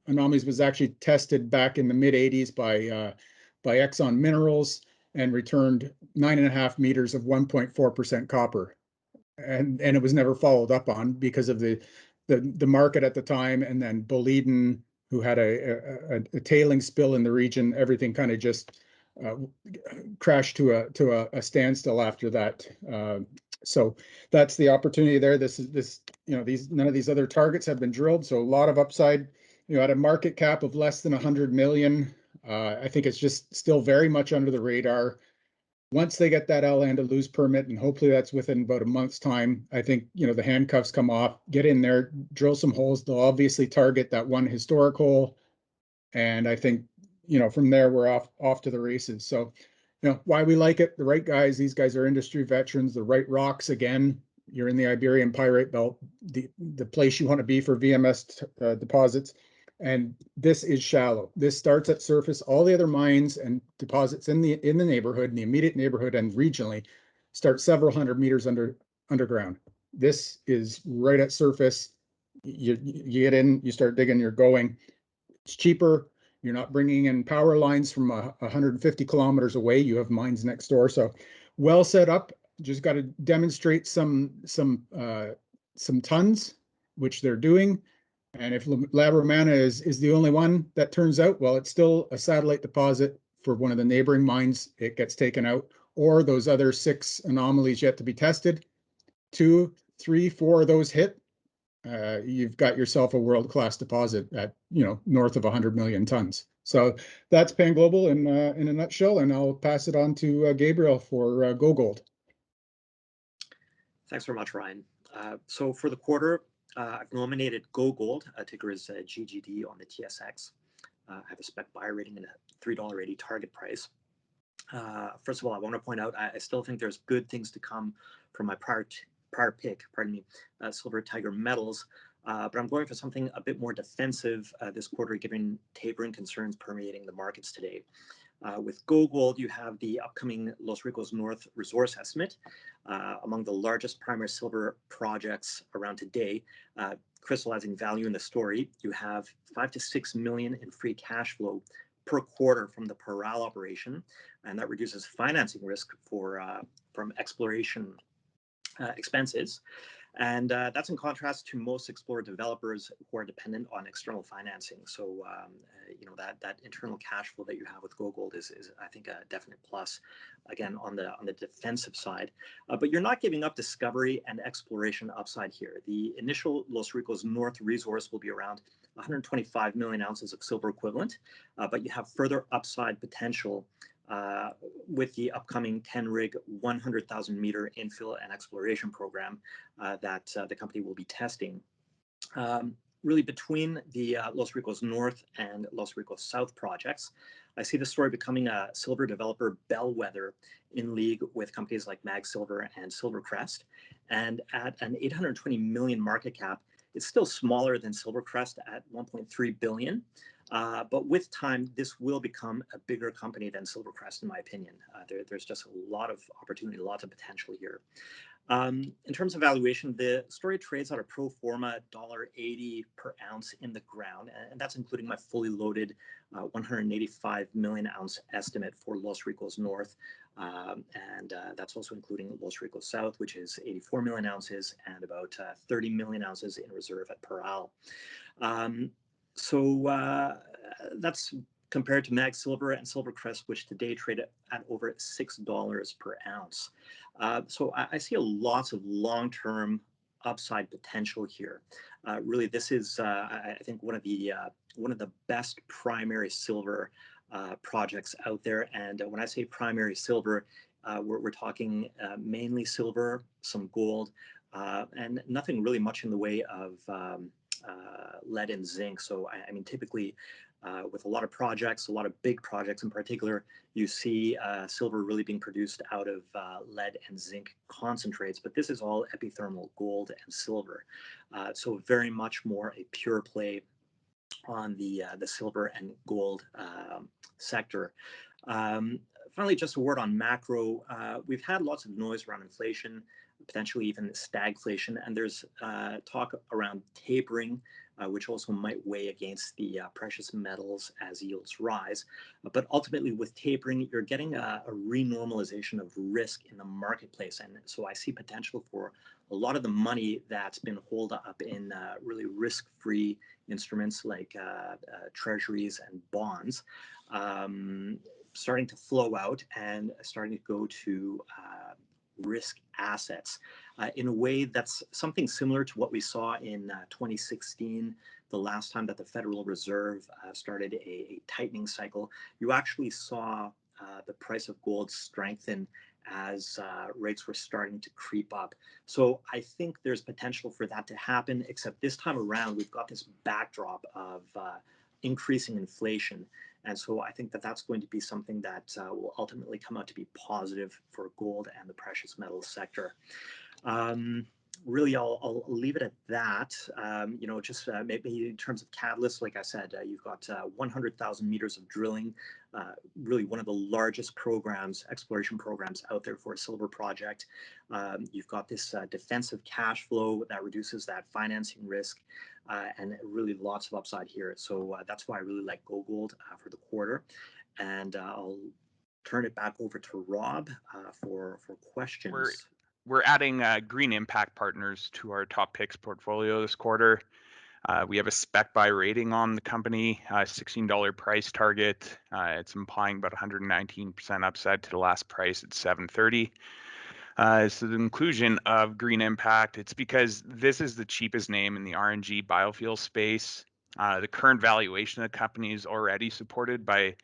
anomalies was actually tested back in the mid 80s by Exxon Minerals and returned 9.5 meters of 1.4% copper. And it was never followed up on because of the market at the time, and then Boliden, who had a tailing spill in the region. Everything kind of just crashed to a standstill after that. So that's the opportunity there. None of these other targets have been drilled, so a lot of upside. At a market cap of less than 100 million, I think it's just still very much under the radar. Once they get that El Andalus permit, and hopefully that's within about a month's time, I think, the handcuffs come off, get in there, drill some holes. They'll obviously target that one historic hole. And I think, from there, we're off to the races. So, why we like it, the right guys, these guys are industry veterans, the right rocks. Again, you're in the Iberian Pyrite Belt, the place you want to be for VMS deposits. And this is shallow. This starts at surface. All the other mines and deposits in the neighborhood, in the immediate neighborhood and regionally, start several hundred meters underground. This is right at surface. You get in, you start digging, you're going. It's cheaper. You're not bringing in power lines from 150 kilometers away. You have mines next door. So well set up. Just got to demonstrate some tons, which they're doing. And if La Romana is the only one that turns out, well, it's still a satellite deposit for one of the neighboring mines. It gets taken out, or those other 6 anomalies yet to be tested. 2, 3, 4 of those hit. You've got yourself a world-class deposit at north of 100 million tons. So that's Pan Global in a nutshell, and I'll pass it on to Gabriel for Go Gold. Thanks very much, Ryan. So for the quarter, I've nominated Go Gold, ticker is GGD on the TSX. I have a spec buy rating and a $3.80 target price. First of all, I want to point out I still think there's good things to come from my prior pick, Silver Tiger Metals. But I'm going for something a bit more defensive this quarter, given tapering concerns permeating the markets today. With GoGold, you have the upcoming Los Ricos North resource estimate, among the largest primary silver projects around today, crystallizing value in the story. You have 5 to 6 million in free cash flow per quarter from the Parral operation, and that reduces financing risk from exploration expenses. And that's in contrast to most Explorer developers who are dependent on external financing. So, that internal cash flow that you have with GoGold is I think, a definite plus, again, on the defensive side. But you're not giving up discovery and exploration upside here. The initial Los Ricos North resource will be around 125 million ounces of silver equivalent, but you have further upside potential with the upcoming 10-rig, 100,000-meter infill and exploration program that the company will be testing. Really, between the Los Ricos North and Los Ricos South projects, I see the story becoming a silver developer bellwether in league with companies like Mag Silver and Silvercrest. And at an 820 million market cap, it's still smaller than Silvercrest at 1.3 billion. But with time, this will become a bigger company than Silvercrest, in my opinion. There's just a lot of opportunity, lots of potential here. In terms of valuation, the story trades at a pro forma $1.80 per ounce in the ground, and that's including my fully loaded 185 million ounce estimate for Los Ricos North, and that's also including Los Ricos South, which is 84 million ounces and about 30 million ounces in reserve at Parral. So that's compared to Mag Silver and Silvercrest, which today trade at over $6 per ounce. So I see lots of long-term upside potential here. Really, this is, I think, one of the best primary silver projects out there. And when I say primary silver, we're talking mainly silver, some gold, and nothing really much in the way of lead and zinc. So I mean, typically, with a lot of projects, a lot of big projects in particular, you see silver really being produced out of lead and zinc concentrates, but this is all epithermal gold and silver. So very much more a pure play on the silver and gold sector. Finally, just a word on macro. We've had lots of noise around inflation, potentially even stagflation, and there's talk around tapering, which also might weigh against the precious metals as yields rise. But ultimately, with tapering, you're getting a renormalization of risk in the marketplace, and so I see potential for a lot of the money that's been holed up in really risk-free instruments like treasuries and bonds, starting to flow out and starting to go to risk assets in a way that's something similar to what we saw in 2016, the last time that the Federal Reserve started a tightening cycle. You actually saw the price of gold strengthen as rates were starting to creep up. So I think there's potential for that to happen, except this time around, we've got this backdrop of increasing inflation. And so I think that that's going to be something that will ultimately come out to be positive for gold and the precious metals sector. Really, I'll leave it at that. Just maybe in terms of catalysts, like I said, you've got 100,000 meters of drilling, really one of the largest programs, exploration programs out there for a silver project. You've got this defensive cash flow that reduces that financing risk, and really lots of upside here. So that's why I really like GoGold for the quarter. And I'll turn it back over to Rob for questions. We're adding Green Impact Partners to our top picks portfolio this quarter. We have a spec buy rating on the company, $16 price target. It's implying about 119% upside to the last price at $7.30. So the inclusion of Green Impact, it's because this is the cheapest name in the RNG biofuel space. The current valuation of the company is already supported by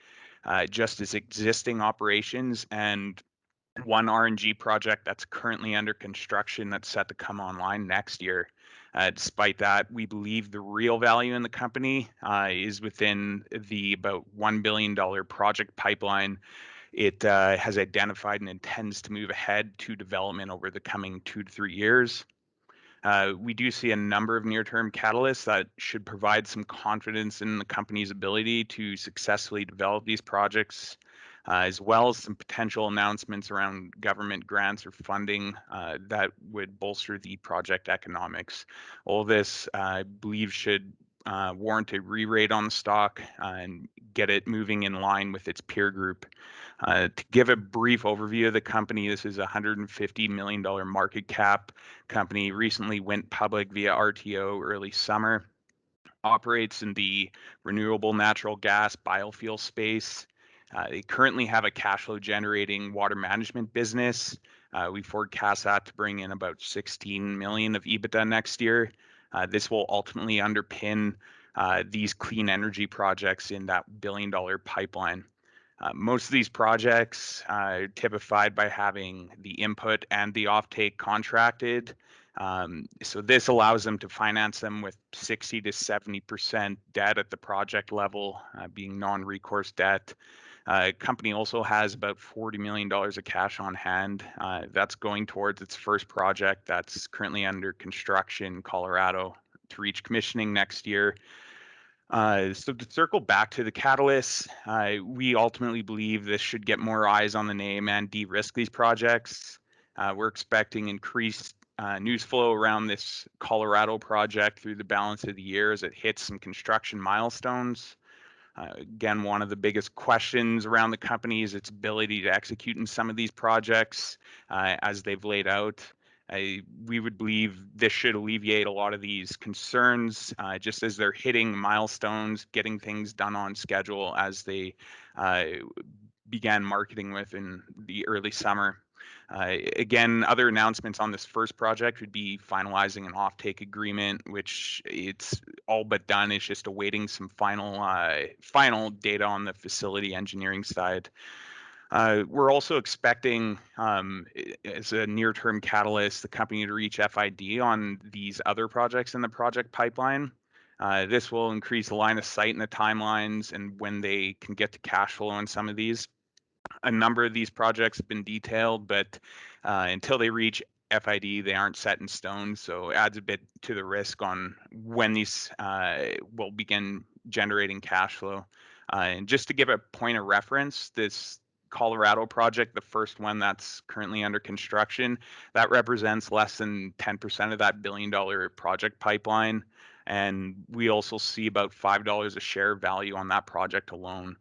just its existing operations and one RNG project that's currently under construction that's set to come online next year. Despite that, we believe the real value in the company is within the about $1 billion project pipeline It has identified and intends to move ahead to development over the coming 2 to 3 years. We do see a number of near-term catalysts that should provide some confidence in the company's ability to successfully develop these projects, as well as some potential announcements around government grants or funding that would bolster the project economics. All this, I believe, should warrant a re-rate on the stock and get it moving in line with its peer group. To give a brief overview of the company, this is a $150 million market cap company, recently went public via RTO early summer, operates in the renewable natural gas biofuel space. They currently have a cash flow generating water management business. We forecast that to bring in about 16 million of EBITDA next year. This will ultimately underpin these clean energy projects in that billion-dollar pipeline. Most of these projects are typified by having the input and the offtake contracted. So this allows them to finance them with 60 to 70% debt at the project level, being non-recourse debt. Company also has about $40 million of cash on hand. That's going towards its first project that's currently under construction in Colorado to reach commissioning next year. So to circle back to the catalysts, we ultimately believe this should get more eyes on the name and de-risk these projects. We're expecting increased news flow around this Colorado project through the balance of the year as it hits some construction milestones. Again, one of the biggest questions around the company is its ability to execute in some of these projects as they've laid out. We would believe this should alleviate a lot of these concerns just as they're hitting milestones, getting things done on schedule as they began marketing with in the early summer. Again, other announcements on this first project would be finalizing an offtake agreement, which it's all but done. It's just awaiting some final data on the facility engineering side. We're also expecting, as a near-term catalyst, the company to reach FID on these other projects in the project pipeline. This will increase the line of sight and the timelines and when they can get to cash flow on some of these. A number of these projects have been detailed, but until they reach FID, they aren't set in stone. So it adds a bit to the risk on when these will begin generating cash flow. And just to give a point of reference, this Colorado project, the first one that's currently under construction, that represents less than 10% of that billion-dollar project pipeline. And we also see about $5 a share value on that project alone.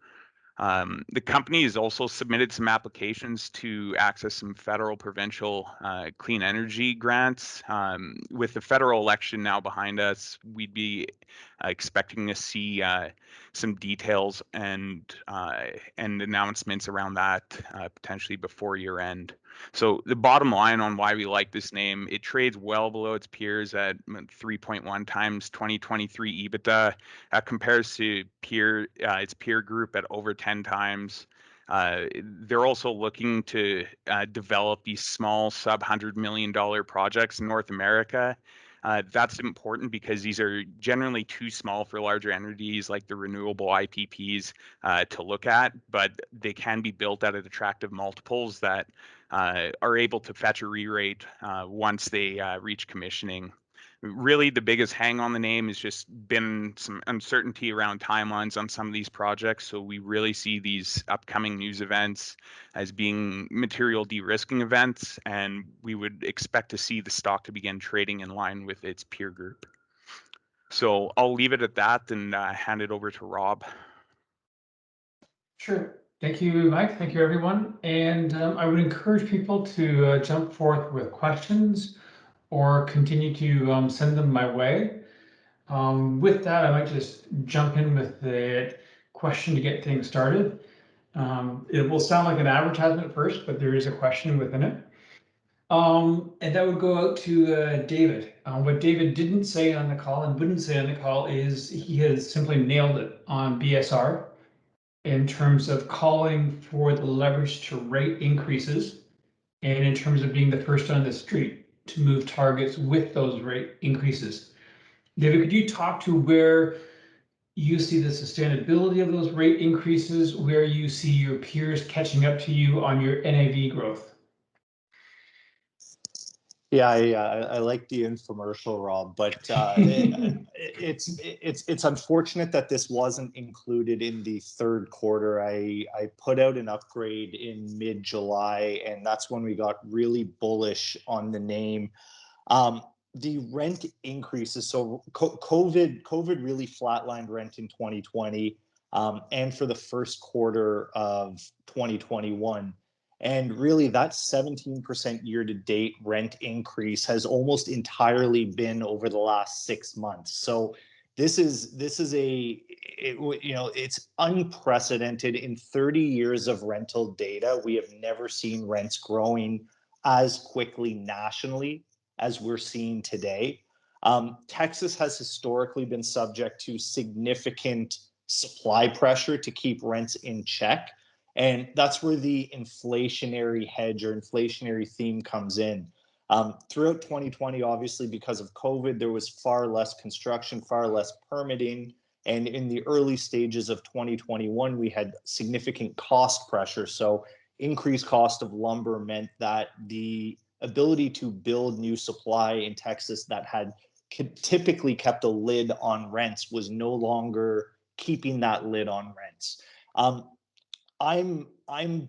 The company has also submitted some applications to access some federal, provincial clean energy grants. With the federal election now behind us, we'd be expecting to see some details and announcements around that potentially before year end. So the bottom line on why we like this name, it trades well below its peers at 3.1 times 2023 EBITDA. That compares to its peer group at over 10 times. They're also looking to develop these small sub-$100 million projects in North America. That's important because these are generally too small for larger entities like the renewable IPPs to look at, but they can be built at attractive multiples that are able to fetch a re-rate once they reach commissioning. Really, the biggest hang on the name has just been some uncertainty around timelines on some of these projects. So we really see these upcoming news events as being material de-risking events, and we would expect to see the stock to begin trading in line with its peer group. So I'll leave it at that and hand it over to Rob. Sure. Thank you, Mike. Thank you, everyone. And I would encourage people to jump forth with questions or continue to send them my way. With that, I might just jump in with a question to get things started. It will sound like an advertisement first, but there is a question within it. And that would go out to David. What David didn't say on the call and wouldn't say on the call is he has simply nailed it on BSR in terms of calling for the leverage to rate increases and in terms of being the first on the street to move targets with those rate increases. David, could you talk to where you see the sustainability of those rate increases, where you see your peers catching up to you on your NAV growth. Yeah, I like the infomercial, Rob, but it's unfortunate that this wasn't included in the third quarter. I put out an upgrade in mid-July, and that's when we got really bullish on the name. The rent increases, so COVID really flatlined rent in 2020, and for the first quarter of 2021. And really, that 17% year-to-date rent increase has almost entirely been over the last 6 months. So this is it's unprecedented. In 30 years of rental data, we have never seen rents growing as quickly nationally as we're seeing today. Texas has historically been subject to significant supply pressure to keep rents in check. And that's where the inflationary hedge or inflationary theme comes in. Throughout 2020, obviously, because of COVID, there was far less construction, far less permitting. And in the early stages of 2021, we had significant cost pressure. So increased cost of lumber meant that the ability to build new supply in Texas that had typically kept a lid on rents was no longer keeping that lid on rents. I'm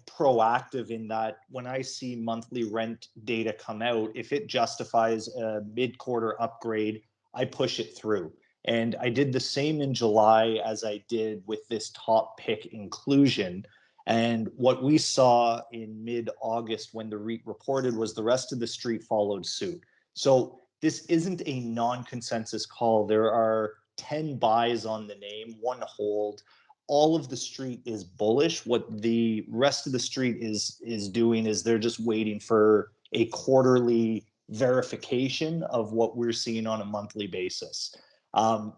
proactive in that when I see monthly rent data come out, if it justifies a mid-quarter upgrade, I push it through. And I did the same in July as I did with this top pick inclusion. And what we saw in mid-August when the REIT reported was the rest of the street followed suit. So this isn't a non-consensus call. There are 10 buys on the name, 1 hold. All of the street is bullish. What the rest of the street is doing is they're just waiting for a quarterly verification of what we're seeing on a monthly basis.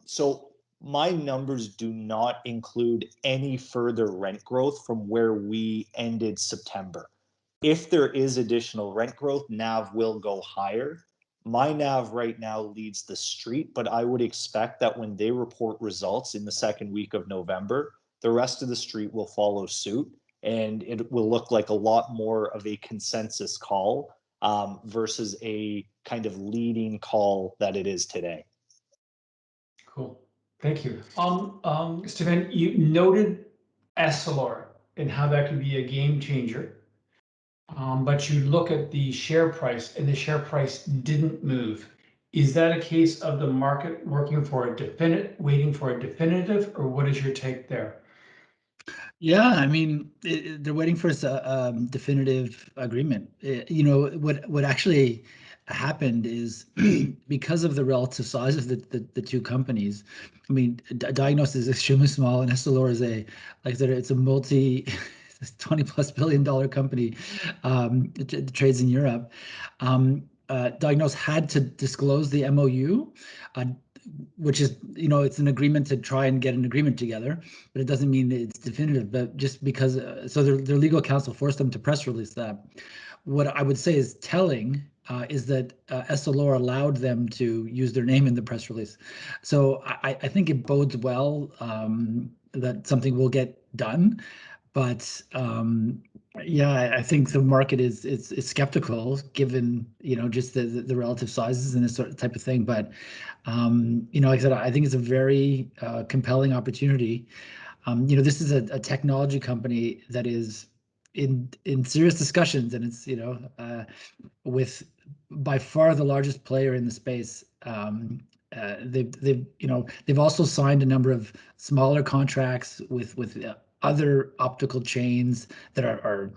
So my numbers do not include any further rent growth from where we ended September. If there is additional rent growth, NAV will go higher. My NAV right now leads the street, but I would expect that when they report results in the second week of November, the rest of the street will follow suit, and it will look like a lot more of a consensus call versus a kind of leading call that it is today. Cool. Thank you. Stephen, you noted Slr and how that could be a game changer. But you look at the share price and the share price didn't move. Is that a case of the market working for a waiting for a definitive, or what is your take there? Yeah, I mean, they're waiting for a definitive agreement. What actually happened is because of the relative size of the two companies. I mean, Diagnos is extremely small, and Slr is like I said, it's a multi $20+ billion company. It trades in Europe. Diagnos had to disclose the MOU, which is, it's an agreement to try and get an agreement together, but it doesn't mean that it's definitive. But just because, so their legal counsel forced them to press release that. What I would say is telling is that Slr allowed them to use their name in the press release. So I think it bodes well that something will get done. But yeah, I think the market is skeptical given just the relative sizes and this sort of type of thing. But like I said, I think it's a very compelling opportunity. This is a technology company that is in serious discussions, and it's with by far the largest player in the space. They've also signed a number of smaller contracts with other optical chains that are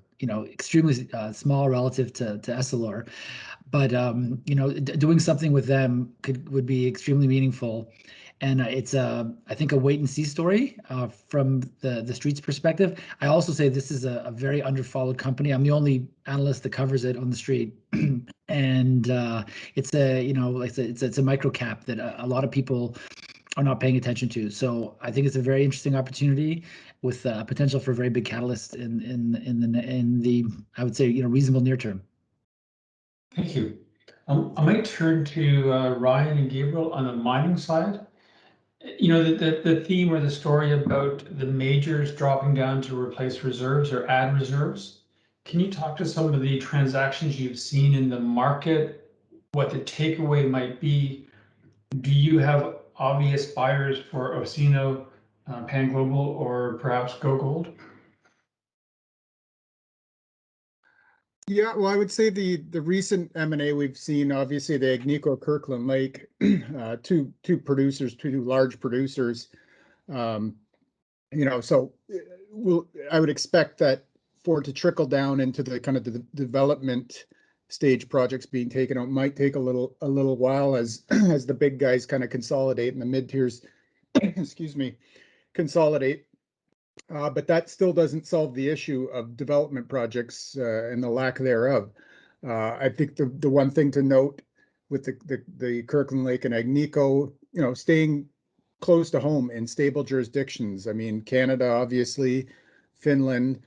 extremely small relative to Slr, but doing something with them would be extremely meaningful. And it's I think a wait and see story from the street's perspective. I also say this is a very underfollowed company. I'm the only analyst that covers it on the street, and it's a micro cap that a lot of people are not paying attention to. So I think it's a very interesting opportunity with potential for a very big catalyst in the I would say reasonable near term. Thank you. I might turn to Ryan and Gabriel on the mining side. You know, the theme or the story about the majors dropping down to replace reserves or add reserves. Can you talk to some of the transactions you've seen in the market, what the takeaway might be? Do you have obvious buyers for Osino, Pan Global, or perhaps Go Gold? Yeah, well, I would say the recent M&A we've seen, obviously the Agnico Kirkland Lake, two large producers. You know, so I would expect that for it to trickle down into the kind of the development stage projects being taken out might take a little while as as the big guys kind of consolidate and the mid tiers, excuse me, consolidate. But that still doesn't solve the issue of development projects and the lack thereof. I think the one thing to note with the Kirkland Lake and Agnico, you know, staying close to home in stable jurisdictions. I mean, Canada, obviously, Finland,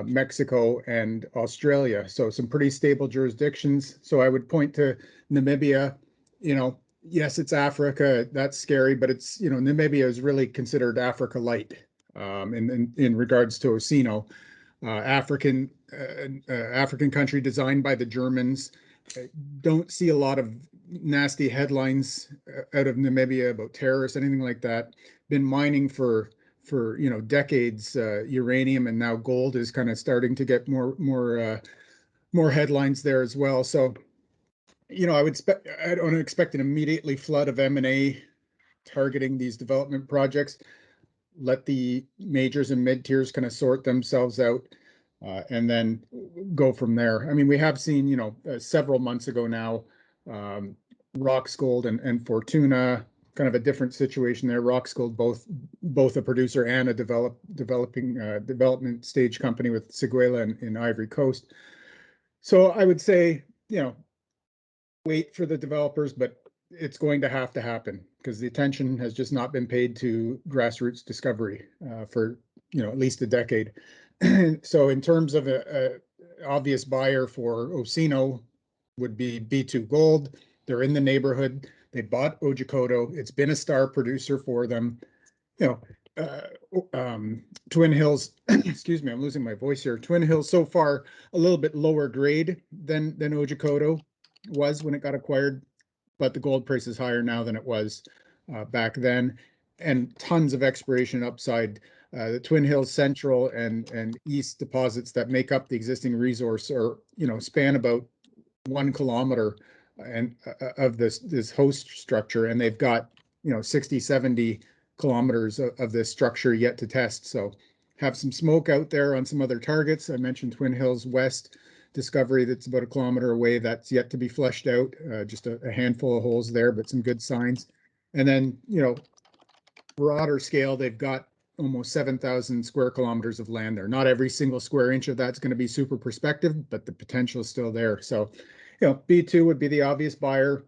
Mexico, and Australia. So some pretty stable jurisdictions. So I would point to Namibia. You know, yes, it's Africa. That's scary, but it's, you know, Namibia is really considered Africa light in regards to Osino. African country designed by the Germans. Don't see a lot of nasty headlines out of Namibia about terrorists, anything like that. Been mining for you know decades, uranium, and now gold is kind of starting to get more headlines there as well. So, you know, I don't expect an immediately flood of M&A targeting these development projects. Let the majors and mid tiers kind of sort themselves out. And then go from there. I mean, we have seen, you know, several months ago now, Roxgold and Fortuna, kind of a different situation there. Roxgold, both a producer and a development stage company with Seguela in Ivory Coast. So I would say, you know, wait for the developers, but it's going to happen because the attention has just not been paid to grassroots discovery for, you know, at least a decade. So in terms of a obvious buyer for Osino would be B2 Gold. They're in the neighborhood. They bought Otjikoto. It's been a star producer for them. You know, Twin Hills, excuse me, I'm losing my voice here. Twin Hills so far a little bit lower grade than Otjikoto was when it got acquired, but the gold price is higher now than it was back then, and tons of exploration upside. The Twin Hills Central and East deposits that make up the existing resource are, you know, span about 1 kilometer and of this host structure, and they've got, you know, 60, 70 kilometers of this structure yet to test. So have some smoke out there on some other targets. I mentioned Twin Hills West discovery that's about 1 kilometer away. That's yet to be fleshed out. Just a handful of holes there, but some good signs. And then, you know, broader scale, they've got almost 7,000 square kilometers of land there. Not every single square inch of that's going to be super prospective, but the potential is still there. So, you know, B2 would be the obvious buyer.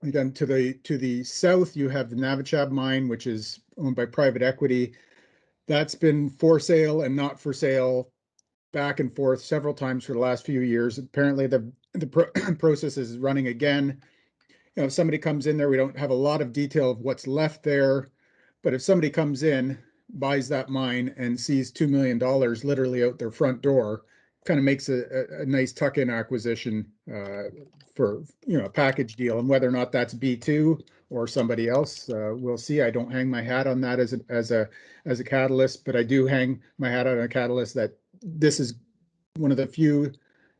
Then to the south, you have the Navichab mine, which is owned by private equity. That's been for sale and not for sale back and forth several times for the last few years. Apparently the process is running again. You know, if somebody comes in there, we don't have a lot of detail of what's left there, but if somebody comes in, buys that mine and sees $2 million literally out their front door, kind of makes a nice tuck-in acquisition for, you know, a package deal. And whether or not that's B2 or somebody else, we'll see. I don't hang my hat on that as a catalyst, but I do hang my hat on a catalyst that this is one of the few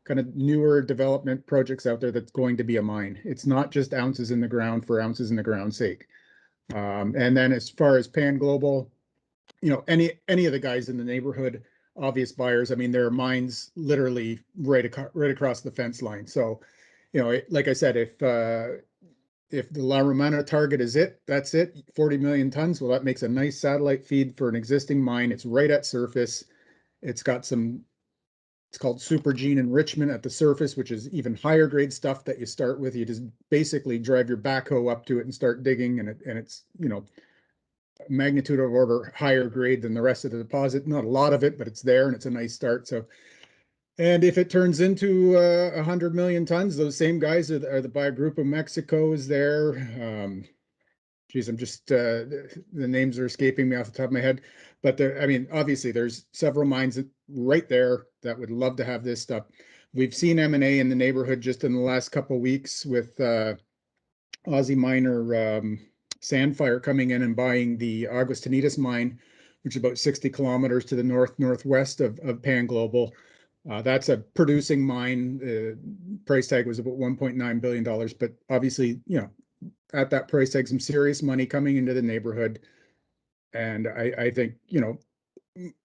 kind of newer development projects out there that's going to be a mine. It's not just ounces in the ground for ounces in the ground's sake. And then as far as Pan Global, you know, any of the guys in the neighborhood, obvious buyers. I mean, there are mines literally right across the fence line. So, you know, like I said, if the La Romana target is that's it, 40 million tons. Well, that makes a nice satellite feed for an existing mine. It's right at surface. It's got it's called supergene enrichment at the surface, which is even higher grade stuff that you start with. You just basically drive your backhoe up to it and start digging, and it's, you know, magnitude of order higher grade than the rest of the deposit. Not a lot of it, but it's there and it's a nice start. So, and if it turns into 100 million tons, those same guys are the by Group of Mexico is there. geez, I'm just the names are escaping me off the top of my head, but there, I mean, obviously there's several mines right there that would love to have this stuff. We've seen M&A in the neighborhood just in the last couple of weeks with Aussie miner Sandfire coming in and buying the Augustinitas mine, which is about 60 kilometers to the northwest of Pan Global. That's a producing mine. Price tag was about $1.9 billion, but obviously, you know, at that price tag, some serious money coming into the neighborhood. And I think, you know,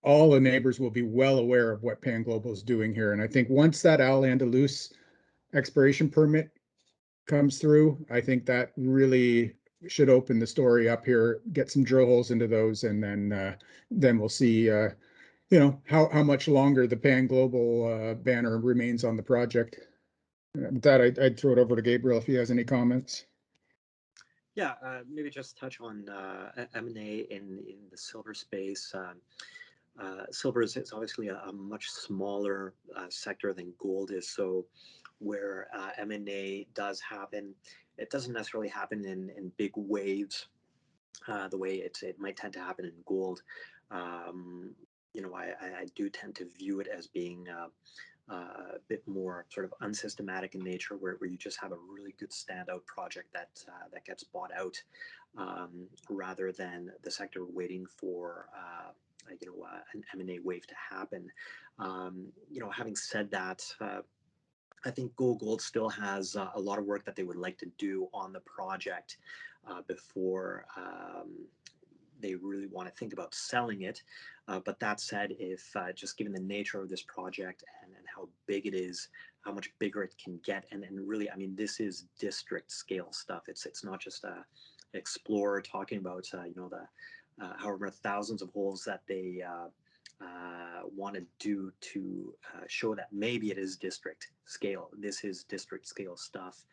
all the neighbors will be well aware of what Pan Global is doing here. And I think once that Al Andalus exploration permit comes through, I think that really should open the story up here, get some drill holes into those, and then we'll see, you know, how much longer the Pan Global banner remains on the project. With that, I'd throw it over to Gabriel if he has any comments. Yeah, maybe just touch on M&A in the silver space. Silver is obviously a much smaller sector than gold is, so where M&A does happen, it doesn't necessarily happen in big waves the way it might tend to happen in gold. You know, I do tend to view it as being a bit more sort of unsystematic in nature, where you just have a really good standout project that gets bought out, rather than the sector waiting for you know, an M&A wave to happen. You know, having said that, I think Gold still has a lot of work that they would like to do on the project before they really want to think about selling it. But that said, if just given the nature of this project and how big it is, how much bigger it can get, and really, I mean, this is district scale stuff. It's not just a explorer talking about you know, the however thousands of holes that they want to do to show that maybe it is district scale. This is district scale stuff.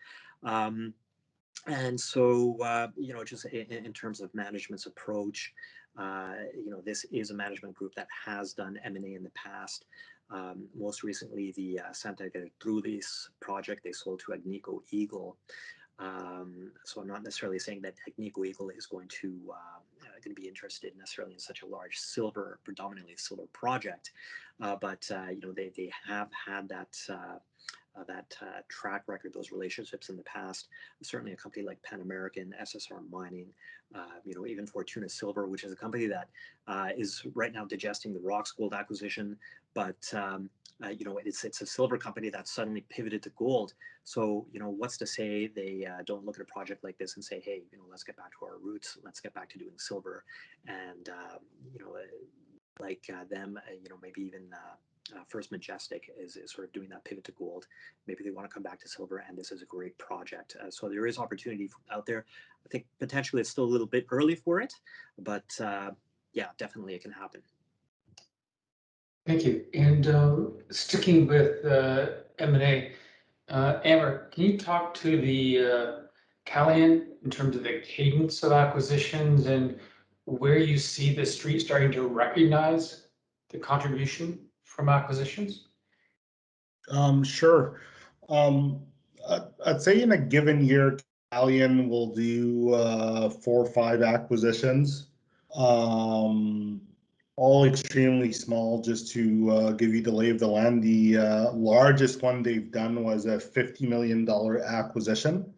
And so, you know, just in terms of management's approach, you know, this is a management group that has done M&A in the past. Most recently, the Santa Gertrudis project they sold to Agnico Eagle. So I'm not necessarily saying that Agnico Eagle is going to be interested necessarily in such a large silver, predominantly silver project, but you know, they have had that track record, those relationships in the past. Certainly a company like Pan American, SSR Mining, you know, even Fortuna Silver, which is a company that is right now digesting the Roxgold acquisition, but you know, it's a silver company that suddenly pivoted to gold. So, you know, what's to say they don't look at a project like this and say, hey, you know, let's get back to our roots, let's get back to doing silver, and you know, like them, you know, maybe even First Majestic is sort of doing that pivot to gold. Maybe they want to come back to silver, and this is a great project. So there is opportunity out there. I think potentially it's still a little bit early for it, but yeah, definitely it can happen. Thank you. And sticking with M&A, Amber, can you talk to the Calian in terms of the cadence of acquisitions and where you see the street starting to recognize the contribution from acquisitions? Sure. I'd say in a given year, Calian will do 4 or 5 acquisitions. All extremely small, just to give you the lay of the land. The largest one they've done was a $50 million acquisition.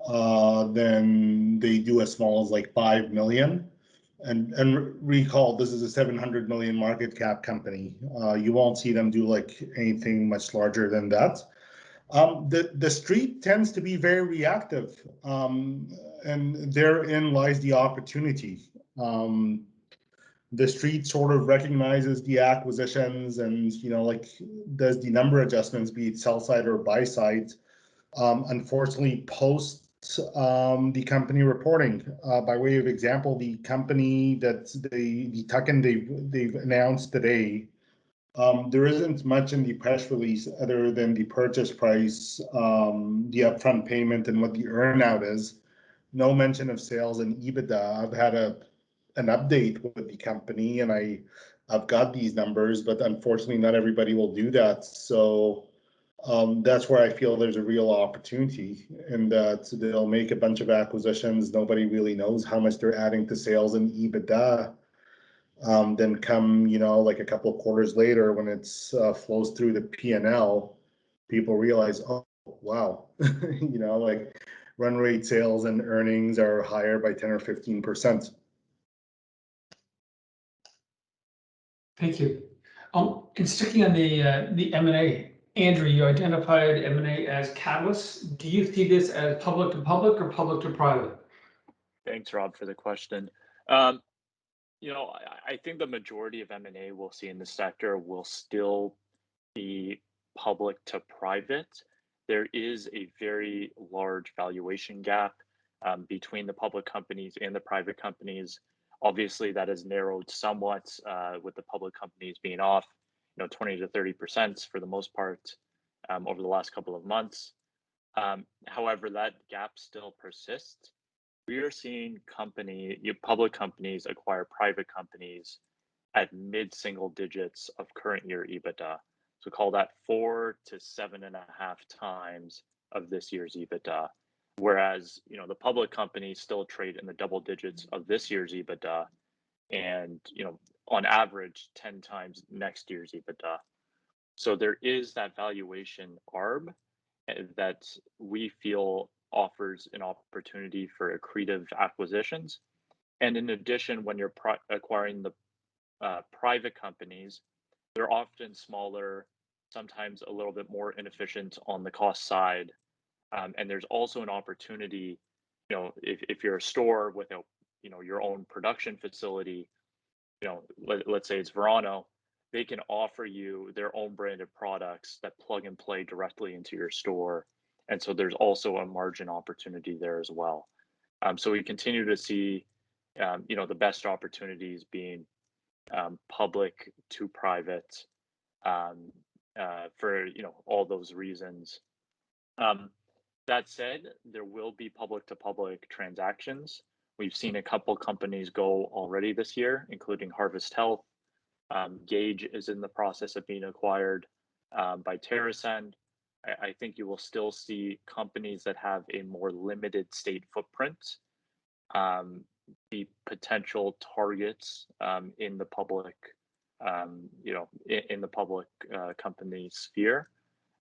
Then they do as small as like 5 million. And recall, this is a 700 million market cap company. You won't see them do like anything much larger than that. The street tends to be very reactive, and therein lies the opportunity. The street sort of recognizes the acquisitions and, you know, like does the number adjustments, be it sell side or buy side. Unfortunately, post the company reporting, by way of example, the company that the tuck-in they've announced today, there isn't much in the press release other than the purchase price, the upfront payment, and what the earnout is. No mention of sales and EBITDA. I've had an update with the company, and I've got these numbers, but unfortunately, not everybody will do that. So That's where I feel there's a real opportunity, and that they'll make a bunch of acquisitions. Nobody really knows how much they're adding to sales and EBITDA. Then come, like a couple of quarters later, when it's flows through the P&L, people realize, oh, wow, like run rate sales and earnings are higher by 10 or 15%. Thank you. And sticking on the M&A, Andrew, you identified M&A as catalysts. Do you see this as public to public or public to private? Thanks, Rob, for the question. I think the majority of M&A we'll see in the sector will still be public to private. There is a very large valuation gap between the public companies and the private companies. Obviously, that has narrowed somewhat with the public companies being off, 20 to 30% for the most part over the last couple of months. However, that gap still persists. We are seeing public companies acquire private companies at mid-single digits of current year EBITDA. So call that 4 to 7.5 times of this year's EBITDA. Whereas, the public companies still trade in the double digits of this year's EBITDA and, on average 10 times next year's EBITDA. So there is that valuation arb that we feel offers an opportunity for accretive acquisitions. And in addition, when you're acquiring the private companies, they're often smaller, sometimes a little bit more inefficient on the cost side. And there's also an opportunity, if you're a store without, your own production facility, let's say it's Verano, they can offer you their own branded products that plug and play directly into your store. And so there's also a margin opportunity there as well. So we continue to see, the best opportunities being public to private for, all those reasons. That said, there will be public to public transactions. We've seen a couple companies go already this year, including Harvest Health. Gage is in the process of being acquired by TerraSend. I think you will still see companies that have a more limited state footprint be potential targets in the public, in the public company sphere.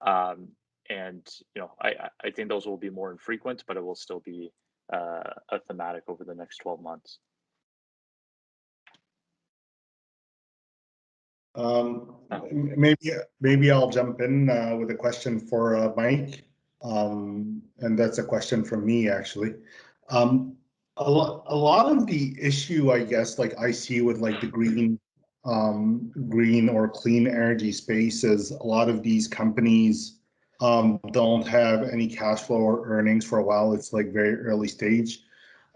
And I think those will be more infrequent, but it will still be a thematic over the next 12 months. Maybe I'll jump in with a question for Mike, and that's a question from me actually. A lot of the issue, I guess, like I see with like the green or clean energy space is a lot of these companies don't have any cash flow or earnings for a while. It's like very early stage.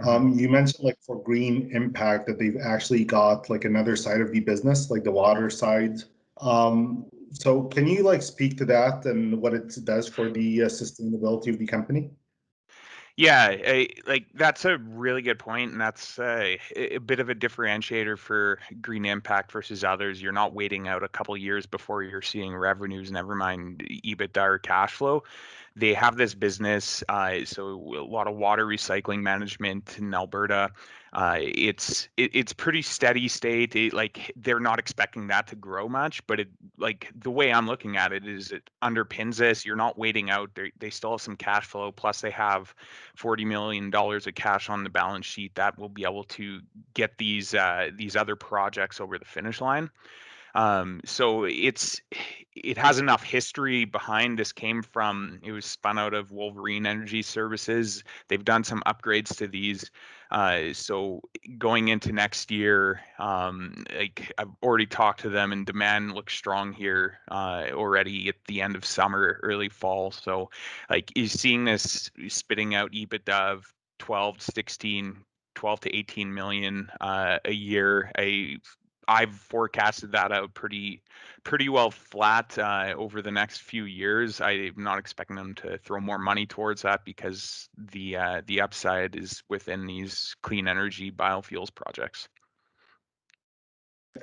You mentioned like for Green Impact that they've actually got like another side of the business, like the water side. So can you like speak to that and what it does for the sustainability of the company? Yeah, that's a really good point, and that's a bit of a differentiator for Green Impact versus others. You're not waiting out a couple years before you're seeing revenues, never mind EBITDA or cash flow. They have this business, so a lot of water recycling management in Alberta. It's pretty steady state. They're not expecting that to grow much, but the way I'm looking at it is it underpins this. You're not waiting out. They still have some cash flow. Plus, they have $40 million of cash on the balance sheet that will be able to get these other projects over the finish line. So it has enough history behind this. It was spun out of Wolverine Energy Services. They've done some upgrades to these. So going into next year, I've already talked to them and demand looks strong here already at the end of summer, early fall. So you're seeing this spitting out EBITDA of 12 to 18 million a year. I've forecasted that out pretty well flat over the next few years. I'm not expecting them to throw more money towards that because the upside is within these clean energy biofuels projects.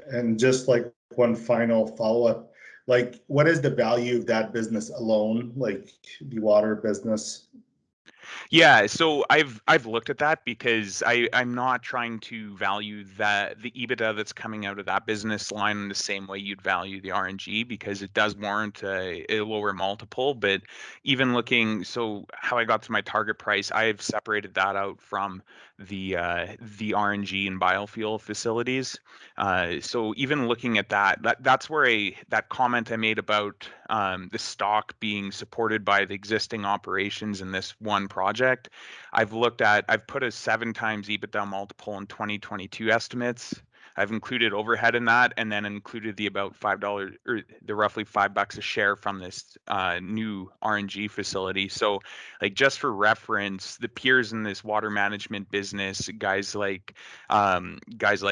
And just like one final follow-up, Like, what is the value of that business alone, like the water business? Yeah, so I've looked at that because I'm not trying to value the EBITDA that's coming out of that business line in the same way you'd value the RNG, because it does warrant a lower multiple. But even looking, so how I got to my target price, I've separated that out from the RNG and biofuel facilities. So even looking at that's where that comment I made about the stock being supported by the existing operations in this one project. I've put a 7 times EBITDA multiple in 2022 estimates. I've included overhead in that, and then included the about $5 or the roughly $5 a share from this new RNG facility. So, like, just for reference, the peers in this water management business, guys like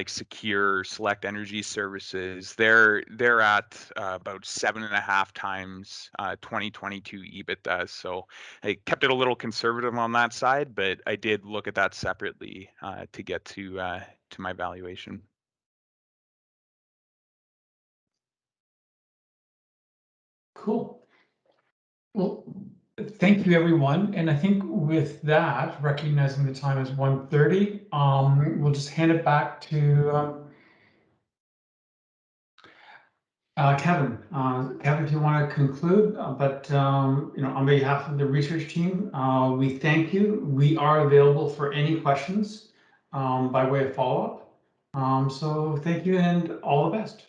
Secure, Select Energy Services, they're at about 7.5 times 2022 EBITDA. So I kept it a little conservative on that side, but I did look at that separately to get to my valuation. Cool. Well, thank you, everyone. And I think with that, recognizing the time is 1:30, we'll just hand it back to Kevin. Kevin, if you want to conclude, but on behalf of the research team, we thank you. We are available for any questions by way of follow-up. So thank you and all the best.